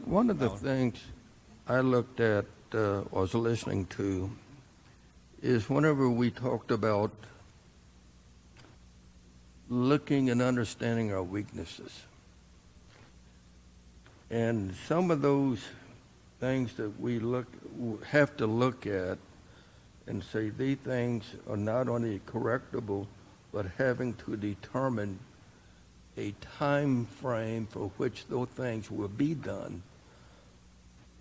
One of the things I looked at, was listening to, is whenever we talked about looking and understanding our weaknesses. And some of those things that we have to look at and say these things are not only correctable, but having to determine a time frame for which those things will be done.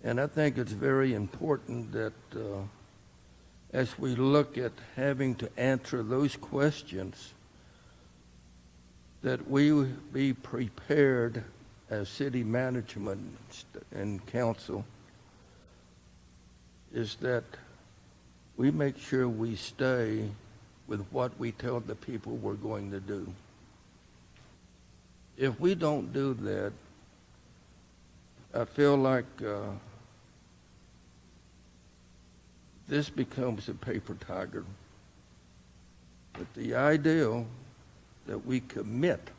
And I think it's very important that as we look at having to answer those questions, that we be prepared as city management and council, is that we make sure we stay with what we tell the people we're going to do. If we don't do that, I feel like this becomes a paper tiger. But the ideal that we commit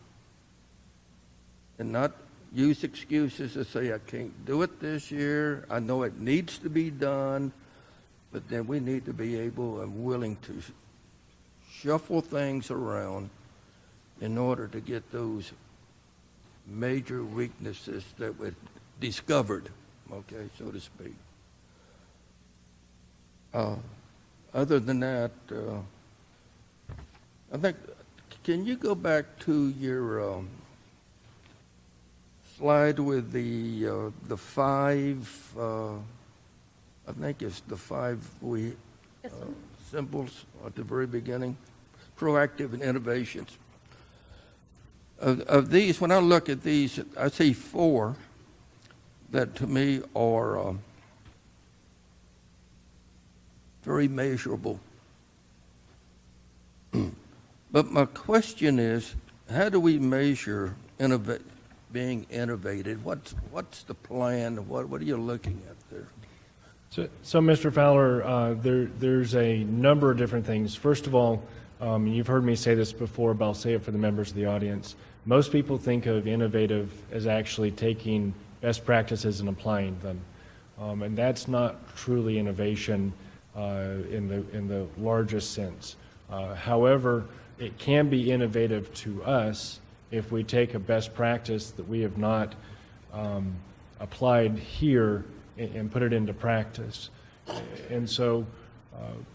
and not use excuses to say, I can't do it this year, I know it needs to be done, but then we need to be able and willing to shuffle things around in order to get those major weaknesses that were discovered, okay, so to speak. Other than that, I think, can you go back to your slide with the five, I think it's the five symbols at the very beginning, proactive and innovations. Of these, when I look at these, I see four that to me are very measurable. But my question is, how do we measure being innovative? What's the plan? What are you looking at there? So Mr. Fowler, there's a number of different things. First of all, you've heard me say this before, but I'll say it for the members of the audience. Most people think of innovative as actually taking best practices and applying them. And that's not truly innovation in the largest sense. However, it can be innovative to us if we take a best practice that we have not applied here and put it into practice. And so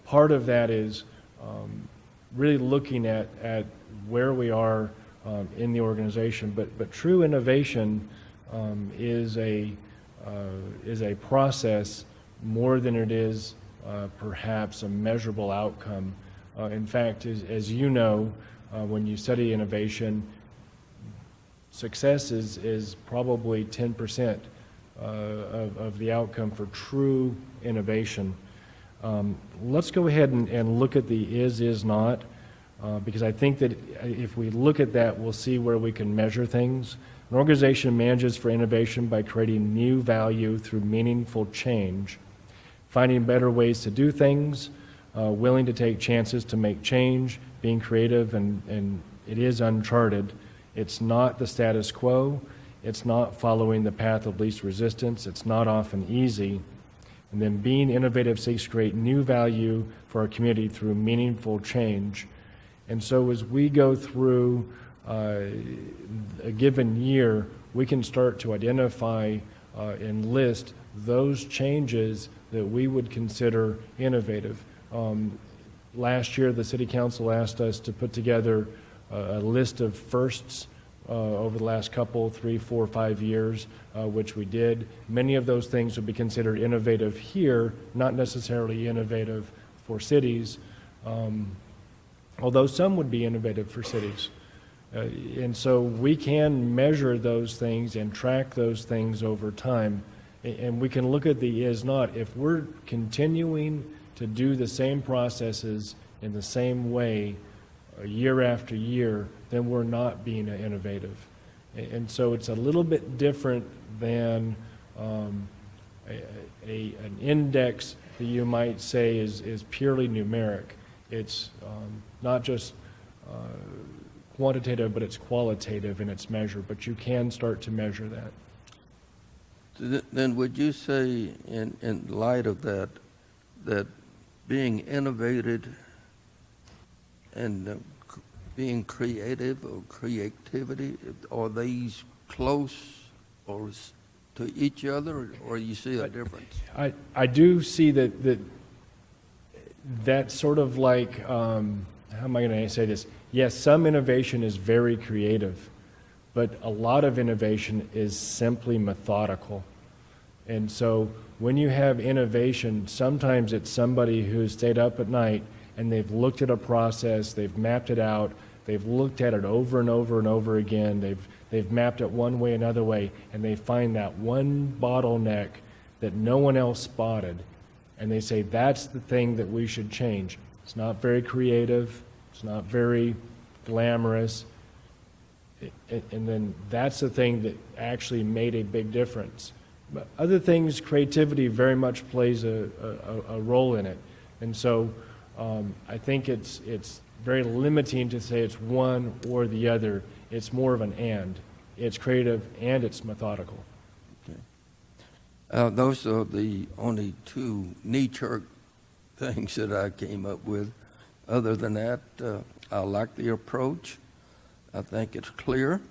part of that is really looking at where we are in the organization. But true innovation is a process more than it is perhaps a measurable outcome. In fact, as you know, when you study innovation, success is probably 10% of the outcome for true innovation. Let's go ahead and look at the is not, because I think that if we look at that, we'll see where we can measure things. An organization manages for innovation by creating new value through meaningful change, finding better ways to do things, willing to take chances to make change, being creative, and it is uncharted. It's not the status quo. It's not following the path of least resistance. It's not often easy. And then being innovative seeks to create new value for our community through meaningful change. And so as we go through a given year, we can start to identify and list those changes that we would consider innovative. Last year, the City Council asked us to put together a list of firsts over the last couple, 3, 4, 5 years, which we did. Many of those things would be considered innovative here, not necessarily innovative for cities, although some would be innovative for cities. And so we can measure those things and track those things over time. And we can look at the is not. If we're continuing to do the same processes in the same way year after year, then we're not being innovative. And so it's a little bit different than an index that you might say is purely numeric. It's not just quantitative, but it's qualitative in its measure. But you can start to measure that. Then would you say, in light of that, that being innovative and being creative or creativity, are these close or to each other, or you see a difference? I do see that's sort of like, how am I going to say this? Yes, some innovation is very creative, but a lot of innovation is simply methodical. And so when you have innovation, sometimes it's somebody who's stayed up at night and they've looked at a process, they've mapped it out, they've looked at it over and over and over again, they've mapped it one way, another way, and they find that one bottleneck that no one else spotted, and they say that's the thing that we should change. It's not very creative, it's not very glamorous, and then that's the thing that actually made a big difference. But other things, creativity very much plays a role in it. And so I think it's very limiting to say it's one or the other. It's more of an and. It's creative and it's methodical. Those are the only two knee-jerk things that I came up with. Other than that, I like the approach. I think it's clear,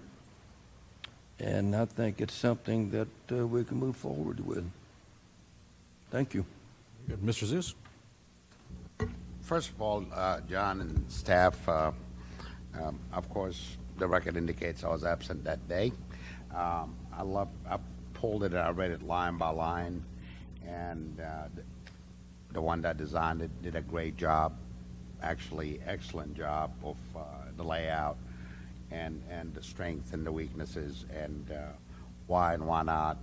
and I think it's something that we can move forward with. Thank you. Good. Mr. Zeus? First of all, John and staff, of course, the record indicates I was absent that day. I pulled it and I read it line by line, and the one that designed it did a great job, actually excellent job of the layout and the strengths and the weaknesses and why and why not.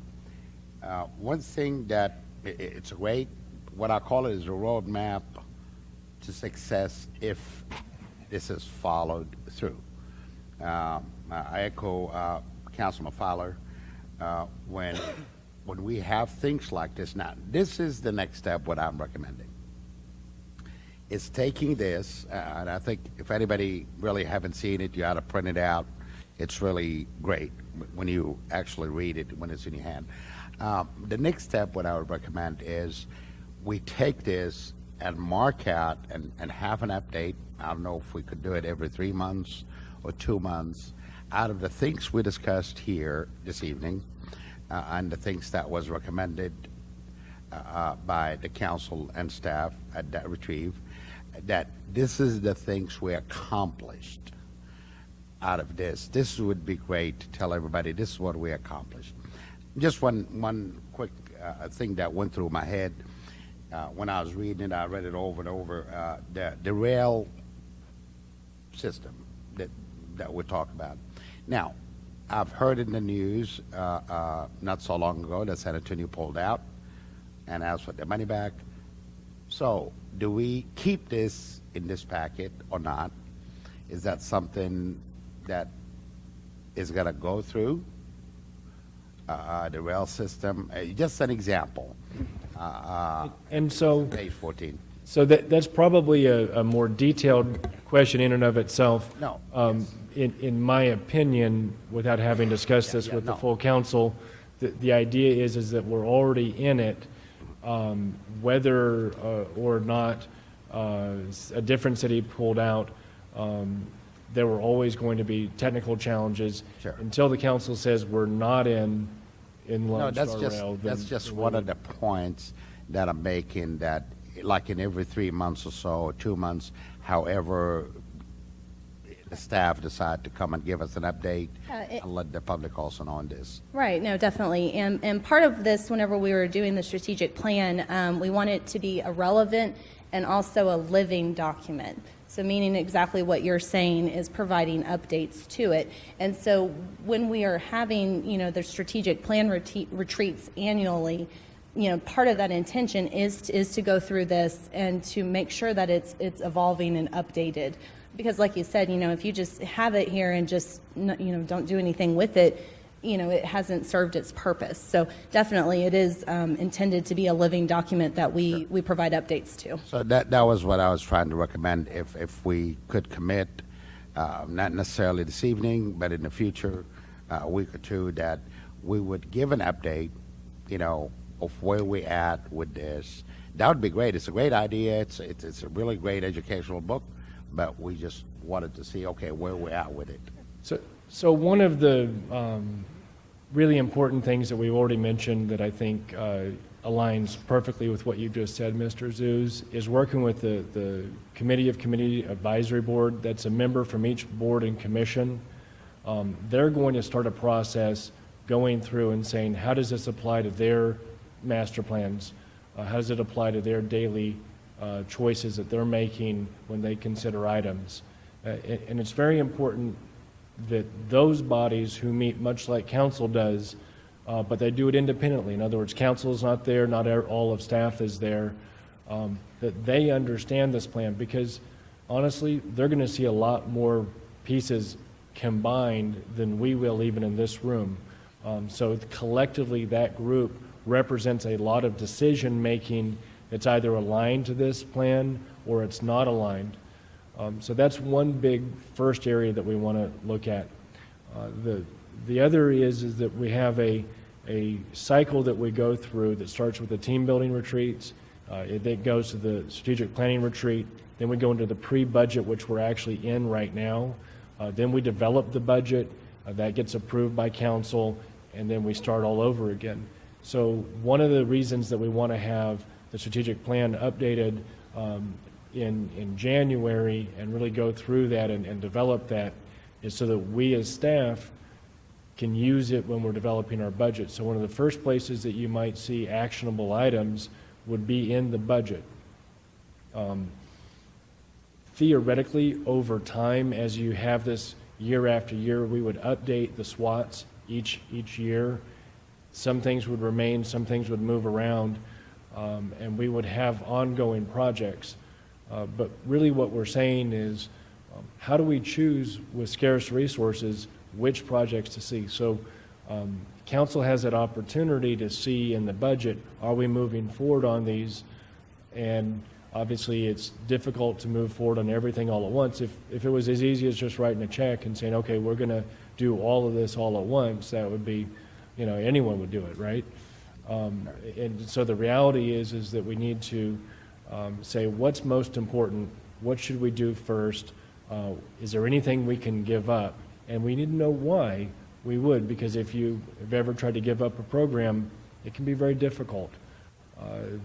One thing that it's a great, what I call it is a roadmap to success if this is followed through. I echo Councilman Fowler. When we have things like this, now this is the next step. What I'm recommending is taking this, and I think if anybody really haven't seen it, you ought to print it out. It's really great when you actually read it when it's in your hand. The next step, what I would recommend is we take this and mark out and have an update. I don't know if we could do it every 3 months or 2 months. Out of the things we discussed here this evening and the things that was recommended by the council and staff at that retrieve, that this is the things we accomplished out of this. This would be great to tell everybody this is what we accomplished. Just one quick thing that went through my head when I was reading it. I read it over and over. The rail system that we talk about. Now, I've heard in the news not so long ago that San Antonio pulled out and asked for their money back. So, do we keep this in this packet or not? Is that something that is going to go through the rail system? Just an example. And so, Page 14. so that's probably a more detailed question in and of itself. No. In my opinion, without having discussed this with the full council, the idea is that we're already in it, whether or not a different city pulled out. There were always going to be technical challenges. Sure. Until the council says we're not in Lone No, Star Rail. that's just one of the points that I'm making, that like in every 3 months or so, or 2 months, however the staff decide to come and give us an update and let the public also know on this. Right, no, definitely. And part of this, whenever we were doing the strategic plan, we want it to be a relevant and also a living document. So meaning exactly what you're saying is providing updates to it. And so when we are having, the strategic plan retreats annually, part of that intention is to go through this and to make sure that it's evolving and updated. Because like you said, if you just have it here and just, don't do anything with it, it hasn't served its purpose. So definitely it is intended to be a living document that we provide updates to. So that was what I was trying to recommend. If we could commit, not necessarily this evening, but in the future, a week or two, that we would give an update, of where we at with this. That would be great. It's a great idea. It's a really great educational book, but we just wanted to see, okay, where we're at with it. So one of the really important things that we've already mentioned that I think aligns perfectly with what you just said, Mr. Zeus, is working with the Committee of Community Advisory Board. That's a member from each board and commission. They're going to start a process going through and saying, how does this apply to their master plans? How does it apply to their daily choices that they're making when they consider items? And it's very important that those bodies who meet much like council does, but they do it independently. In other words, council is not there, not all of staff is there, that they understand this plan, because honestly, they're going to see a lot more pieces combined than we will even in this room. So collectively, that group represents a lot of decision-making that's either aligned to this plan or it's not aligned. So that's one big first area that we want to look at. The other is that we have a cycle that we go through that starts with the team building retreats. It goes to the strategic planning retreat. Then we go into the pre-budget, which we're actually in right now. Then we develop the budget. That gets approved by council, and then we start all over again. So one of the reasons that we want to have the strategic plan updated in January and really go through that and develop that is so that we as staff can use it when we're developing our budget. So one of the first places that you might see actionable items would be in the budget. Theoretically, over time, as you have this year after year, we would update the SWATs each year. Some things would remain, some things would move around, and we would have ongoing projects. But really what we're saying is, how do we choose with scarce resources which projects to see? So council has that opportunity to see in the budget, are we moving forward on these? And obviously it's difficult to move forward on everything all at once. If it was as easy as just writing a check and saying, okay, we're going to do all of this all at once, that would be, anyone would do it, right? And so the reality is that we need to say what's most important, what should we do first, is there anything we can give up? And we need to know why we would, because if you have ever tried to give up a program, it can be very difficult.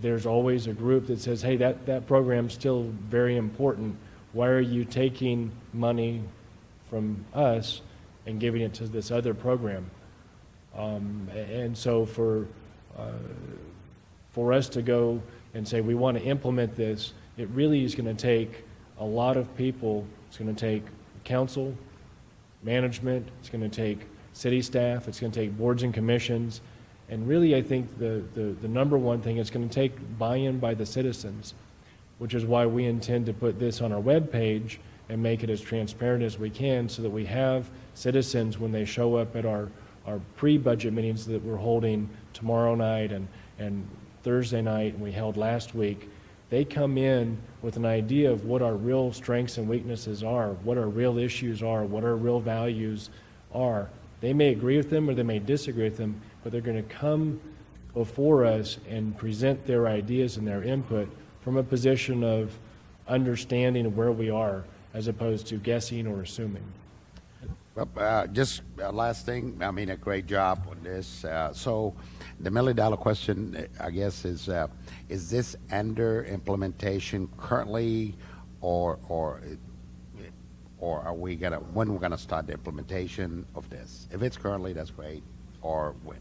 There's always a group that says, hey, that program's still very important. Why are you taking money from us and giving it to this other program? And so for us to go and say we want to implement this, it really is going to take a lot of people. It's going to take council, management, it's going to take city staff, it's going to take boards and commissions, and really I think the number one thing is going to take buy-in by the citizens, which is why we intend to put this on our webpage and make it as transparent as we can so that we have citizens when they show up at our pre-budget meetings that we're holding tomorrow night and Thursday night and we held last week. They come in with an idea of what our real strengths and weaknesses are, what our real issues are, what our real values are. They may agree with them or they may disagree with them, but they're going to come before us and present their ideas and their input from a position of understanding of where we are as opposed to guessing or assuming. Well, just last thing, a great job on this. So the $1 million question, I guess, is this under implementation currently, or are we when we're gonna start the implementation of this? If it's currently, that's great, or when?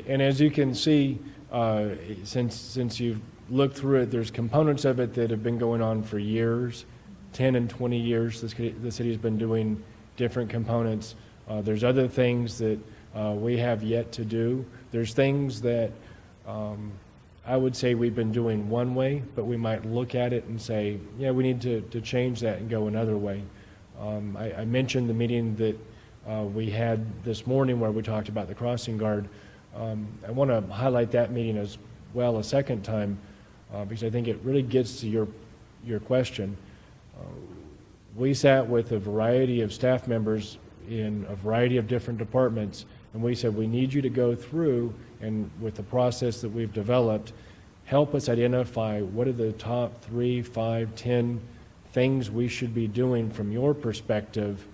And as you can see, since you've looked through it, there's components of it that have been going on for years, 10 and 20 years. The city's been doing different components. There's other things that we have yet to do. There's things that I would say we've been doing one way, but we might look at it and say, yeah, we need to change that and go another way. I mentioned the meeting that we had this morning where we talked about the crossing guard. I want to highlight that meeting as well a second time because I think it really gets to your question. We sat with a variety of staff members in a variety of different departments, and we said, we need you to go through and with the process that we've developed, help us identify what are the top 3, 5, 10 things we should be doing from your perspective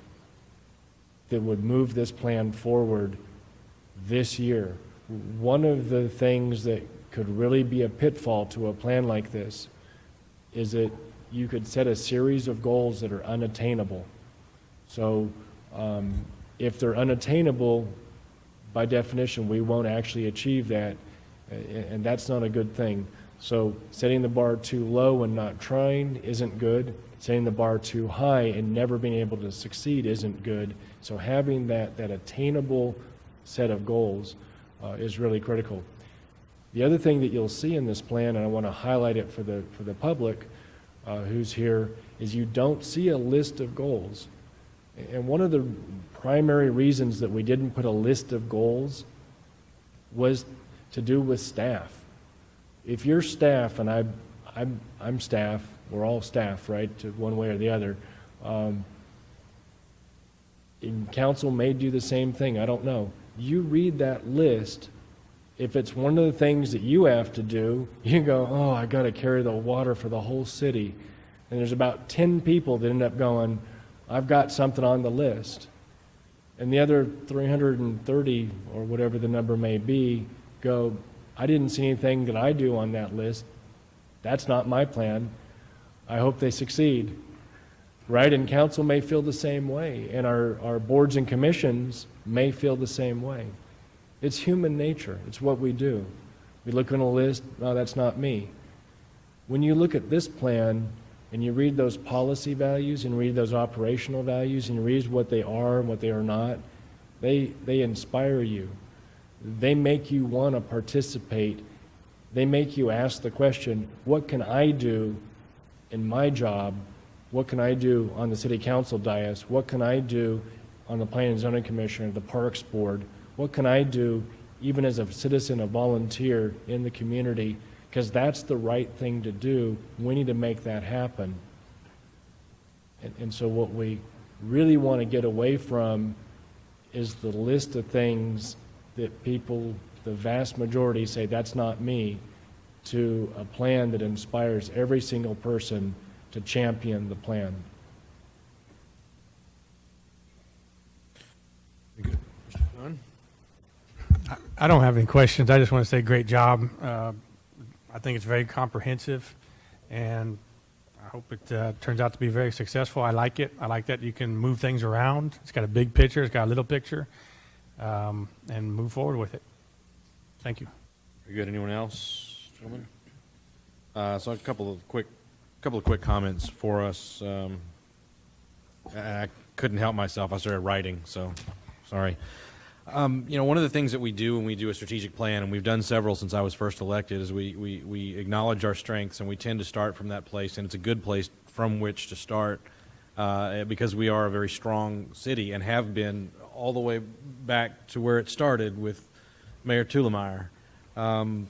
that would move this plan forward this year. One of the things that could really be a pitfall to a plan like this is that you could set a series of goals that are unattainable. So if they're unattainable, by definition, we won't actually achieve that, and that's not a good thing. So setting the bar too low and not trying isn't good. Setting the bar too high and never being able to succeed isn't good. So having that attainable set of goals is really critical. The other thing that you'll see in this plan, and I want to highlight it for the public who's here, is you don't see a list of goals. And one of the primary reasons that we didn't put a list of goals was to do with staff. If you're staff, and I'm staff, we're all staff, right, to one way or the other, and council may do the same thing, I don't know. You read that list, if it's one of the things that you have to do, you go, oh, I got to carry the water for the whole city. And there's about 10 people that end up going, I've got something on the list. And the other 330, or whatever the number may be, go, I didn't see anything that I do on that list. That's not my plan. I hope they succeed. Right? And council may feel the same way. And our boards and commissions may feel the same way. It's human nature. It's what we do. We look on a list, no, that's not me. When you look at this plan and you read those policy values and read those operational values and you read what they are and what they are not, they inspire you. They make you want to participate. They make you ask the question, what can I do in my job? What can I do on the city council dais? What can I do on the Planning and Zoning Commission or the Parks Board? What can I do even as a citizen, a volunteer in the community? Because that's the right thing to do. We need to make that happen. And so what we really want to get away from is the list of things that people, the vast majority, say, that's not me, to a plan that inspires every single person to champion the plan. Good. Mr. Dunn? I don't have any questions. I just want to say great job. I think it's very comprehensive, and I hope it turns out to be very successful. I like it. I like that you can move things around. It's got a big picture. It's got a little picture, and move forward with it. Thank you. Very good. Anyone else, gentlemen? So a couple of quick comments for us. I couldn't help myself. I started writing, so sorry. One of the things that we do when we do a strategic plan, and we've done several since I was first elected, is we acknowledge our strengths, and we tend to start from that place, and it's a good place from which to start because we are a very strong city and have been all the way back to where it started with Mayor Tulemeyer. And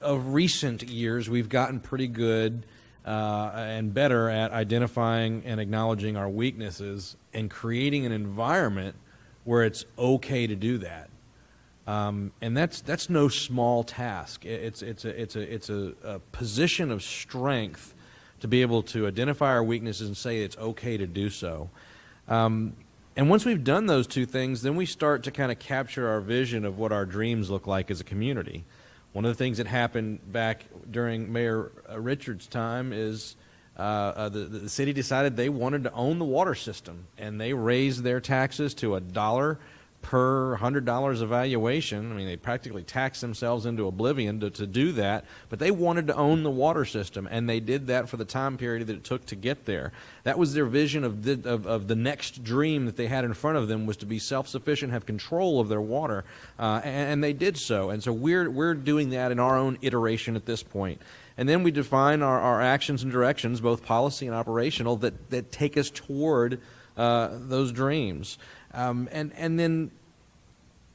of recent years, we've gotten pretty good and better at identifying and acknowledging our weaknesses and creating an environment where it's okay to do that. And that's no small task. It's a position of strength to be able to identify our weaknesses and say it's okay to do so. And once we've done those two things, then we start to kind of capture our vision of what our dreams look like as a community. One of the things that happened back during Mayor Richards' time is the city decided they wanted to own the water system, and they raised their taxes to $1 per $100 evaluation. I mean, they practically taxed themselves into oblivion to do that, but they wanted to own the water system, and they did that for the time period that it took to get there. That was their vision of the next dream that they had in front of them, was to be self-sufficient, have control of their water, and they did so. And so we're doing that in our own iteration at this point. And then we define our actions and directions, both policy and operational, that take us toward those dreams. And then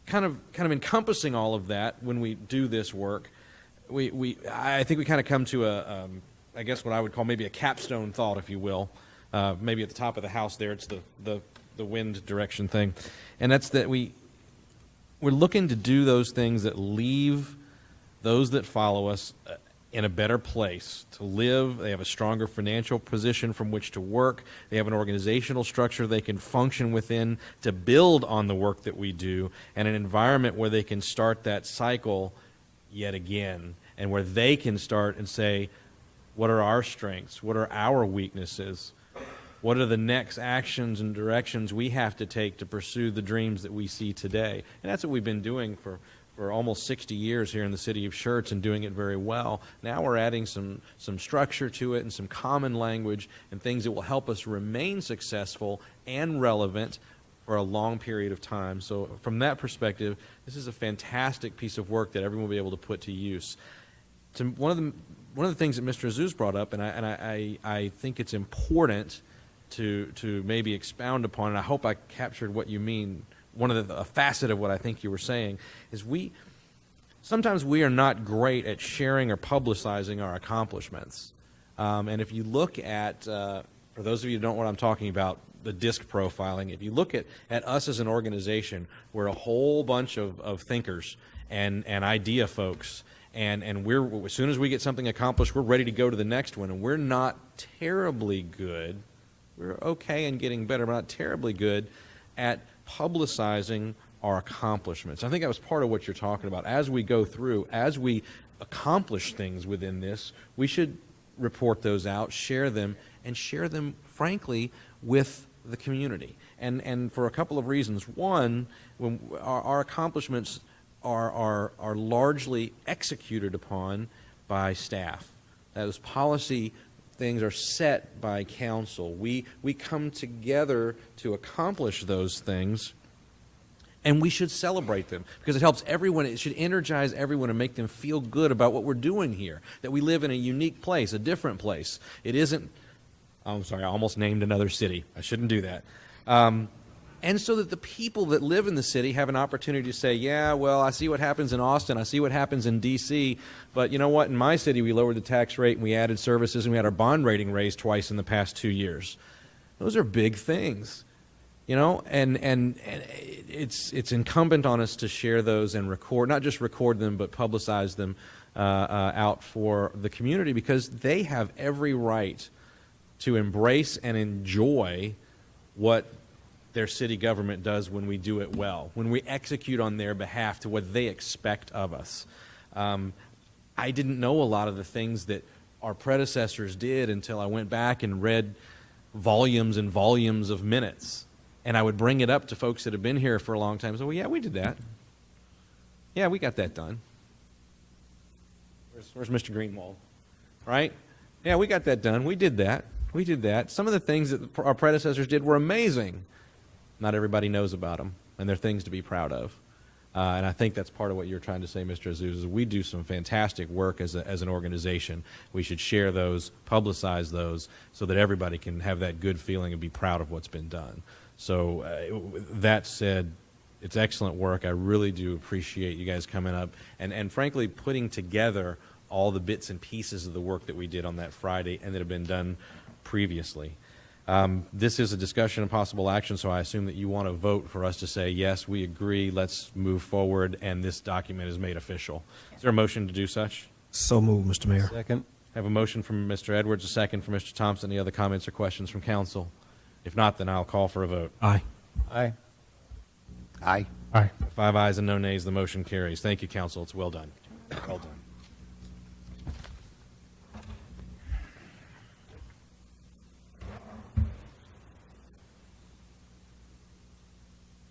kind of encompassing all of that when we do this work, I think we kind of come to I guess what I would call maybe a capstone thought, if you will. Maybe at the top of the house there, it's the wind direction thing. And that's that we're looking to do those things that leave those that follow us in a better place to live. They have a stronger financial position from which to work. They have an organizational structure they can function within to build on the work that we do, and an environment where they can start that cycle yet again, and where they can start and say, what are our strengths? What are our weaknesses? What are the next actions and directions we have to take to pursue the dreams that we see today? And that's what we've been doing for almost 60 years here in the city of Schertz, and doing it very well. Now we're adding some structure to it and some common language and things that will help us remain successful and relevant for a long period of time. So from that perspective, this is a fantastic piece of work that everyone will be able to put to use. One of the things that Mr. Azouz brought up, and I think it's important to maybe expound upon, and I hope I captured what you mean. One of a facet of what I think you were saying is sometimes we are not great at sharing or publicizing our accomplishments. And if you look at, for those of you who don't know what I'm talking about, the disc profiling, if you look at us as an organization, we're a whole bunch of thinkers and idea folks. And we're, as soon as we get something accomplished, we're ready to go to the next one. And we're not terribly good. We're okay in getting better, but not terribly good at publicizing our accomplishments. I think that was part of what you're talking about. As we go through, as we accomplish things within this, we should report those out, share them, and share them, frankly, with the community. And for a couple of reasons. One, when our accomplishments are largely executed upon by staff. Those policy things are set by council. We come together to accomplish those things, and we should celebrate them because it helps everyone. It should energize everyone and make them feel good about what we're doing here, that we live in a unique place, a different place. It isn't, I'm sorry, I almost named another city. I shouldn't do that. And so that the people that live in the city have an opportunity to say, yeah, well, I see what happens in Austin, I see what happens in D.C., but you know what? In my city, we lowered the tax rate and we added services and we had our bond rating raised twice in the past 2 years. Those are big things, you know, and it's incumbent on us to share those and record, not just record them, but publicize them out for the community because they have every right to embrace and enjoy what their city government does when we do it well, when we execute on their behalf to what they expect of us. I didn't know a lot of the things that our predecessors did until I went back and read volumes and volumes of minutes. And I would bring it up to folks that have been here for a long time and say, well, yeah, we did that. Yeah, we got that done. Where's Mr. Greenwald? Right? Yeah, we got that done. We did that. We did that. Some of the things that our predecessors did were amazing. Not everybody knows about them, and they're things to be proud of. And I think that's part of what you're trying to say, Mr. Azouz, is we do some fantastic work as an organization. We should share those, publicize those, so that everybody can have that good feeling and be proud of what's been done. So that said, it's excellent work. I really do appreciate you guys coming up and frankly, putting together all the bits and pieces of the work that we did on that Friday and that have been done previously. This is a discussion and possible action, so I assume that you want to vote for us to say, yes, we agree, let's move forward, and this document is made official. Is there a motion to do such? So moved, Mr. Mayor. Second. I have a motion from Mr. Edwards, a second from Mr. Thompson. Any other comments or questions from council? If not, then I'll call for a vote. Aye. Aye. Aye. Aye. 5 ayes and no nays, the motion carries. Thank you, council. It's well done. Well done.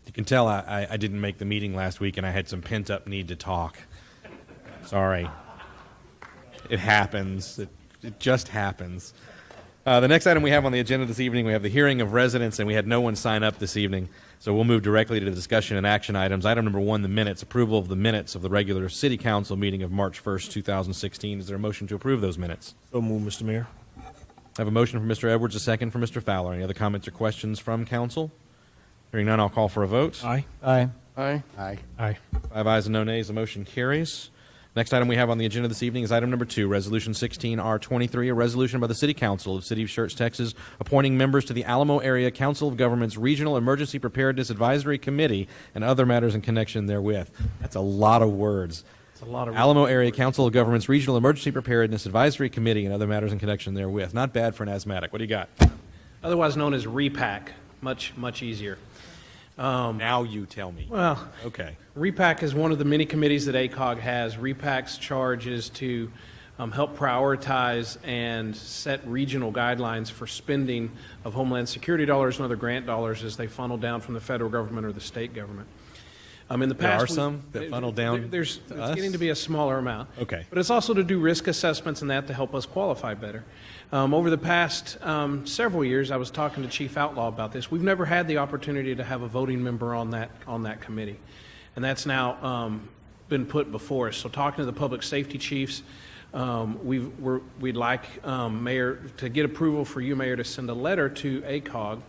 You can tell I didn't make the meeting last week and I had some pent-up need to talk. Sorry. It happens. It just happens. The next item we have on the agenda this evening, we have the hearing of residents, and we had no one sign up this evening, so we'll move directly to the discussion and action items. Item number 1, the minutes, approval of the minutes of the regular City Council meeting of March 1st, 2016. Is there a motion to approve those minutes? So moved, Mr. Mayor. I have a motion from Mr. Edwards, a second from Mr. Fowler. Any other comments or questions from council? Hearing none, I'll call for a vote. Aye. Aye. Aye. Aye. Aye. 5 ayes and no nays, the motion carries. Next item we have on the agenda this evening is item number 2, Resolution 16R23, a resolution by the City Council of the City of Schertz, Texas, appointing members to the Alamo Area Council of Governments Regional Emergency Preparedness Advisory Committee and other matters in connection therewith. That's a lot of words. It's a lot of Alamo Area Council of Governments Regional Emergency Preparedness Advisory Committee and other matters in connection therewith. Not bad for an asthmatic. What do you got? otherwise known as REPAC. Much easier. Now you tell me. Well, Okay. REPAC is one of the many committees that ACOG has. REPAC's charge is to help prioritize and set regional guidelines for spending of Homeland Security dollars and other grant dollars as they funnel down from the federal government or the state government. In the There past, are some that funnel down There's to it's us? getting to be a smaller amount. Okay. But it's also to do risk assessments and that to help us qualify better. Over the past several years, I was talking to Chief Outlaw about this. We've never had the opportunity to have a voting member on that committee, and that's now been put before us. So talking to the public safety chiefs, we'd like Mayor to get approval for you, Mayor, to send a letter to ACOG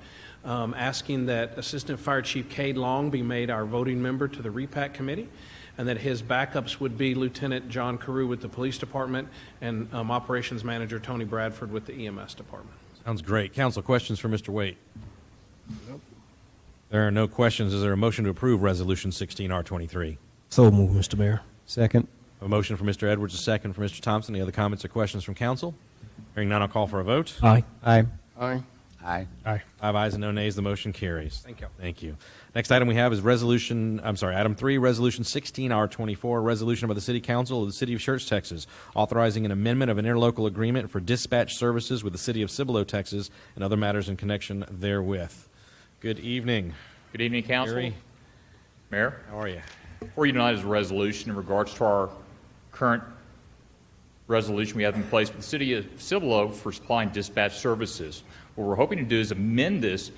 asking that Assistant Fire Chief Cade Long be made our voting member to the REPAC committee, and that his backups would be Lieutenant John Carew with the Police Department and Operations Manager Tony Bradford with the EMS Department. Sounds great. Council, questions for Mr. Waite? Nope. There are no questions. Is there a motion to approve Resolution 16R23? So moved, Mr. Mayor. Second. A motion for Mr. Edwards, a second for Mr. Thompson. Any other comments or questions from council? Hearing none, I'll call for a vote. Aye. Aye. Aye. Aye. Aye. 5 ayes and no nays. The motion carries. Thank you. Thank you. Next item we have is item 3, Resolution 16R24, resolution by the City Council of the City of Schertz, Texas, authorizing an amendment of an interlocal agreement for dispatch services with the City of Cibolo, Texas, and other matters in connection therewith. Good evening. Good evening, Council. Gary. Mayor. How are you? Before you tonight is a resolution in regards to our current resolution we have in place with the City of Cibolo for supplying dispatch services. What we're hoping to do is amend this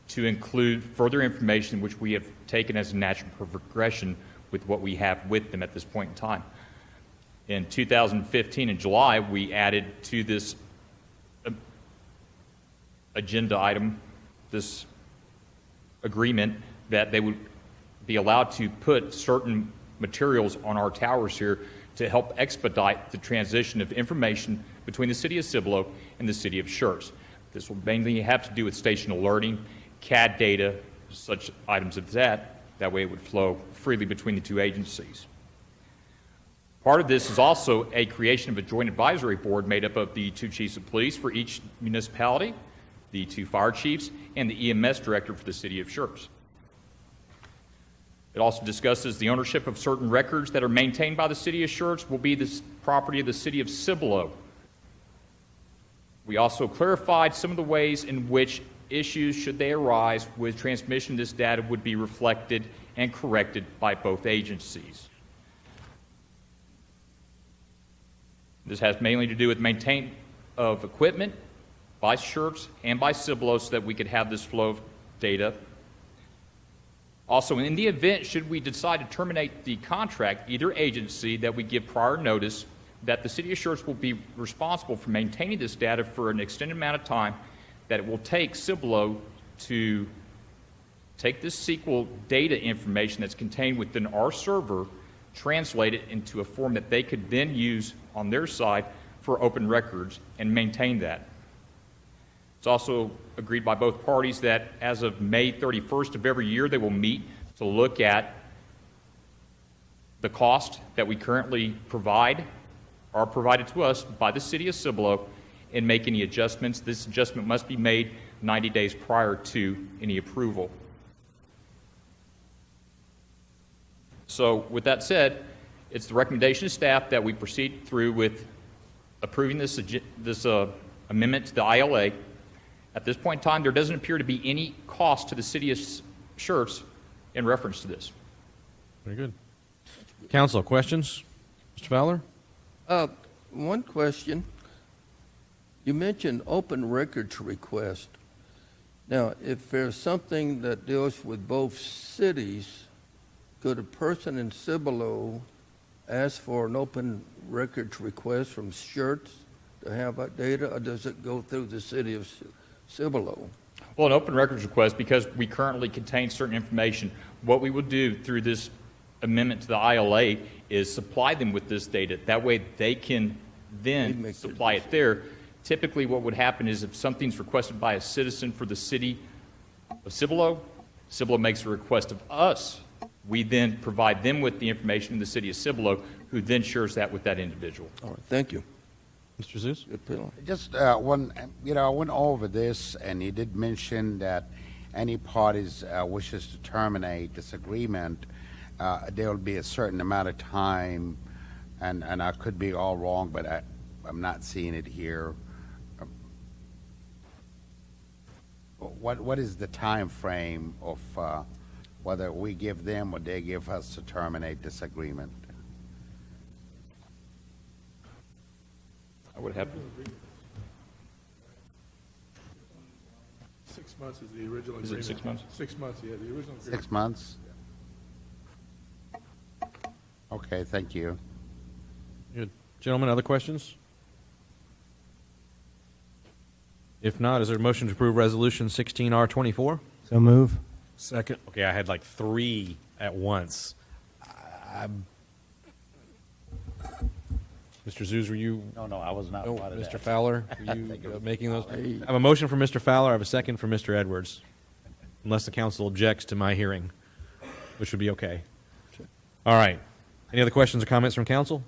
to include further information which we have taken as a natural progression with what we have with them at this point in time. In 2015, in July, we added to this agenda item, this agreement, that they would be allowed to put certain materials on our towers here to help expedite the transition of information between the City of Cibolo and the City of Schertz. This will mainly have to do with station alerting, CAD data, such items as that. That way it would flow freely between the two agencies. Part of this is also a creation of a joint advisory board made up of the 2 chiefs of police for each municipality, the 2 fire chiefs, and the EMS director for the City of Schertz. It also discusses the ownership of certain records that are maintained by the City of Schertz will be the property of the City of Cibolo. We also clarified some of the ways in which issues, should they arise with transmission of this data, would be reflected and corrected by both agencies. This has mainly to do with maintenance of equipment by Schertz and by Cibolo so that we could have this flow of data. Also, in the event, should we decide to terminate the contract, either agency, that we give prior notice that the City of Schertz will be responsible for maintaining this data for an extended amount of time, that it will take Cibolo to take this SQL data information that's contained within our server, translate it into a form that they could then use on their side for open records and maintain that. It's also agreed by both parties that as of May 31st of every year, they will meet to look at the cost that we currently are provided to us by the City of Cibolo, and make any adjustments. This adjustment must be made 90 days prior to any approval. So with that said, it's the recommendation of staff that we proceed through with approving this amendment to the ILA. At this point in time, there doesn't appear to be any cost to the City of Schertz in reference to this. Very good. Council, questions? Mr. Fowler? One question. You mentioned open records request. Now, if there's something that deals with both cities, could a person in Cibolo ask for an open records request from Schertz to have that data, or does it go through the City of Cibolo? Well, an open records request, because we currently contain certain information, what we will do through this amendment to the ILA is supply them with this data. That way they can then supply it there. Typically what would happen is if something's requested by a citizen for the City of Cibolo, Cibolo makes a request of us. We then provide them with the information in the City of Cibolo, who then shares that with that individual. All right, thank you. Mr. Zeus? Just one, I went over this, and you did mention that any parties wishes to terminate this agreement, there will be a certain amount of time, and I could be all wrong, but I'm not seeing it here. What is the time frame of whether we give them or they give us to terminate this agreement. I would have, 6 months is the original Is it agreement. 6 months? 6 months, yeah, the original agreement. 6 months? Okay, thank you. Good. Gentlemen, other questions? If not, is there a motion to approve Resolution 16R24? So move. Second. Okay, I had like 3 at once. Mr. Zeus, were you? No, I was not No, part of Mr. that. Fowler, were you making those? I have a motion for Mr. Fowler. I have a second for Mr. Edwards, unless the council objects to my hearing, which would be okay. All right. Any other questions or comments from council?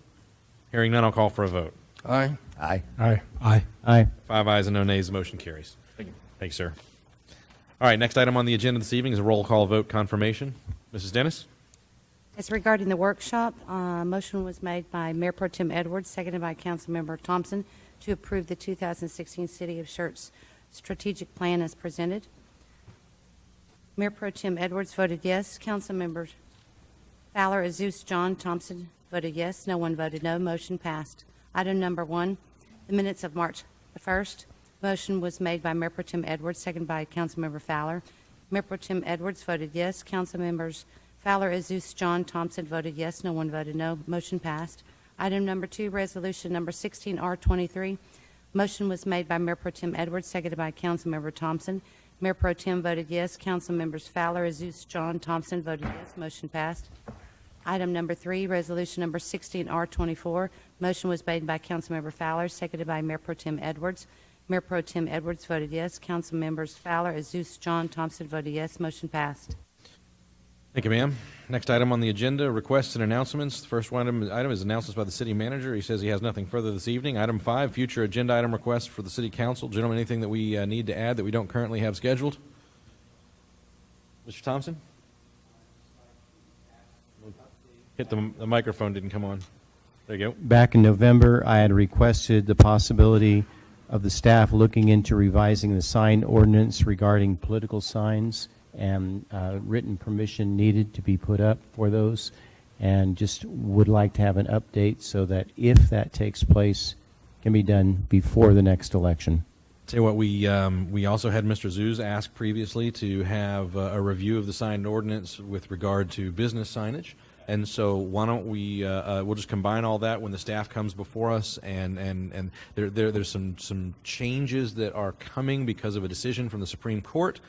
Hearing none, I'll call for a vote. Aye. Aye. Aye. Aye. Aye. 5 ayes and no nays. The motion carries. Thank you. Thanks, sir. All right. Next item on the agenda this evening is a roll call vote confirmation. Mrs. Dennis? As regarding the workshop, motion was made by Mayor Pro Tem Edwards, seconded by Councilmember Thompson, to approve the 2016 City of Schertz strategic plan as presented. Mayor Pro Tem Edwards voted yes. Councilmembers Fowler, Azus, John, Thompson voted yes. No one voted no. Motion passed. Item number 1, the minutes of March the 1st. Motion was made by Mayor Pro Tem Edwards, seconded by Councilmember Fowler. Mayor Pro Tem Edwards voted yes. Councilmembers Fowler, Azus, John, Thompson voted yes. No one voted no. Motion passed. Item number 2, resolution number 16R23. Motion was made by Mayor Pro Tem Edwards, seconded by Councilmember Thompson. Mayor Pro Tem voted yes. Councilmembers Fowler, Azus, John, Thompson voted yes. Motion passed. Item number 3, resolution number 16R24. Motion was made by Councilmember Fowler, seconded by Mayor Pro Tem Edwards. Mayor Pro Tem Edwards voted yes. Councilmembers Fowler, Azus, John, Thompson voted yes. Motion passed. Thank you, ma'am. Next item on the agenda, requests and announcements. The first item is announcements by the city manager. He says he has nothing further this evening. Item 5, future agenda item requests for the city council. Gentlemen, anything that we need to add that we don't currently have scheduled? Mr. Thompson? Hit the microphone, didn't come on. There you go. Back in November, I had requested the possibility of the staff looking into revising the sign ordinance regarding political signs, and written permission needed to be put up for those, and just would like to have an update so that if that takes place, can be done before the next election. Tell you what, we also had Mr. Zeus ask previously to have a review of the sign ordinance with regard to business signage. And so why don't we, we'll just combine all that when the staff comes before us, and there's some changes that are coming because of a decision from the Supreme Court.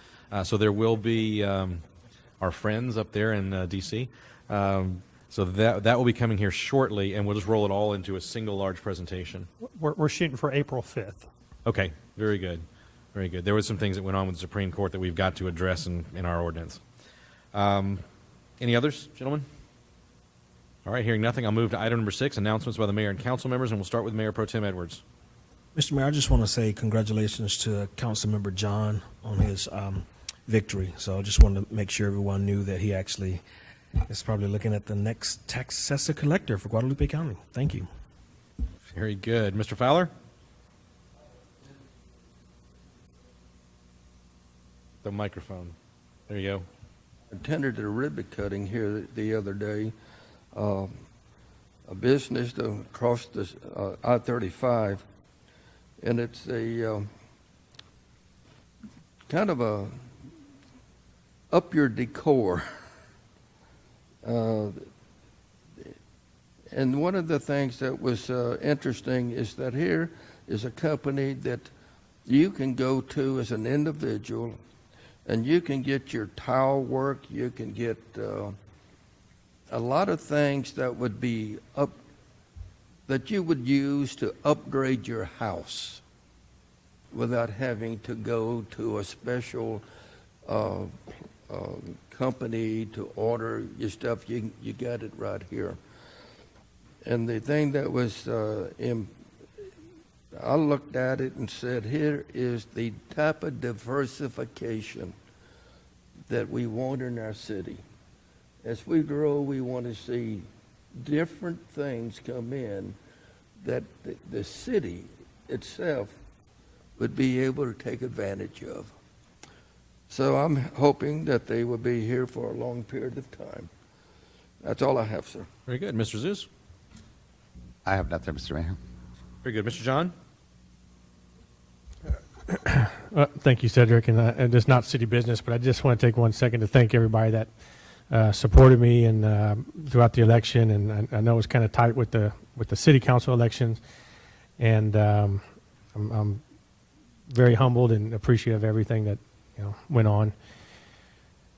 So there will be our friends up there in D.C. So that will be coming here shortly, and we'll just roll it all into a single large presentation. We're shooting for April 5th. Okay, very good. Very good. There was some things that went on with the Supreme Court that we've got to address in our ordinance. Any others, gentlemen? All right, hearing nothing, I'll move to item number 6, announcements by the mayor and council members, and we'll start with Mayor Pro Tem Edwards. Mr. Mayor, I just want to say congratulations to Councilmember John on his victory. So I just wanted to make sure everyone knew that he actually is probably looking at the next tax assessor collector for Guadalupe County. Thank you. Very good. Mr. Fowler? The microphone. There you go. Attended a ribbon cutting here the other day. A business across the I-35, and it's a kind of a up your decor. And one of the things that was interesting is that here is a company that you can go to as an individual, and you can get your tile work, you can get a lot of things that would be that you would use to upgrade your house without having to go to a special company to order your stuff. You got it right here. And the thing that was, I looked at it and said, here is the type of diversification that we want in our city. As we grow, we want to see different things come in that the city itself would be able to take advantage of. So I'm hoping that they will be here for a long period of time. That's all I have, sir. Very good. Mr. Zeus? I have nothing, Mr. Mayor. Very good. Mr. John? Thank you, Cedric, and it's not city business, but I just want to take 1 second to thank everybody that supported me and throughout the election, and I know it was kind of tight with the city council elections, and I'm very humbled and appreciative of everything that went on.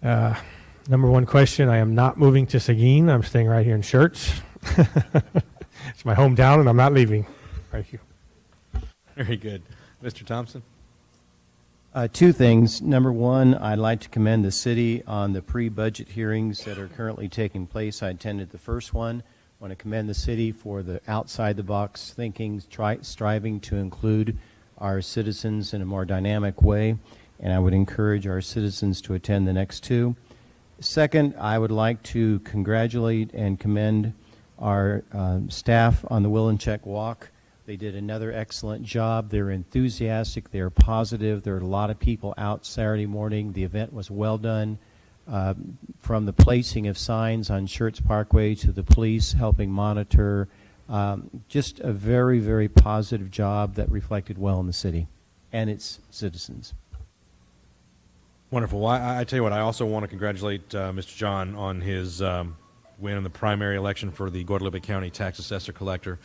Number one question: I am not moving to Seguin. I'm staying right here in Schertz. It's my hometown, and I'm not leaving. Thank you. Very good. Mr. Thompson? Two things. Number one, I'd like to commend the city on the pre-budget hearings that are currently taking place. I attended the first one. I want to commend the city for the outside-the-box thinking, striving to include our citizens in a more dynamic way, and I would encourage our citizens to attend the next two. Second, I would like to congratulate and commend our staff on the Willincheck Walk. They did another excellent job. They're enthusiastic. They're positive. There are a lot of people out Saturday morning. The event was well done, from the placing of signs on Schertz Parkway to the police helping monitor. Just a very, very positive job that reflected well in the city and its citizens. Wonderful. Well, I tell you what, I also want to congratulate Mr. John on his win in the primary election for the Guadalupe County Tax Assessor Collector.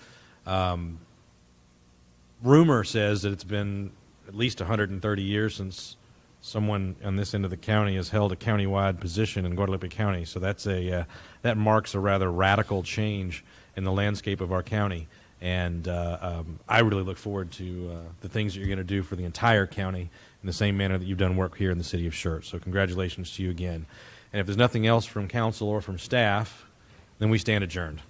Rumor says that it's been at least 130 years since someone on this end of the county has held a countywide position in Guadalupe County. So that's that marks a rather radical change in the landscape of our county. And I really look forward to the things that you're going to do for the entire county in the same manner that you've done work here in the city of Schertz. So congratulations to you again. And if there's nothing else from council or from staff, then we stand adjourned.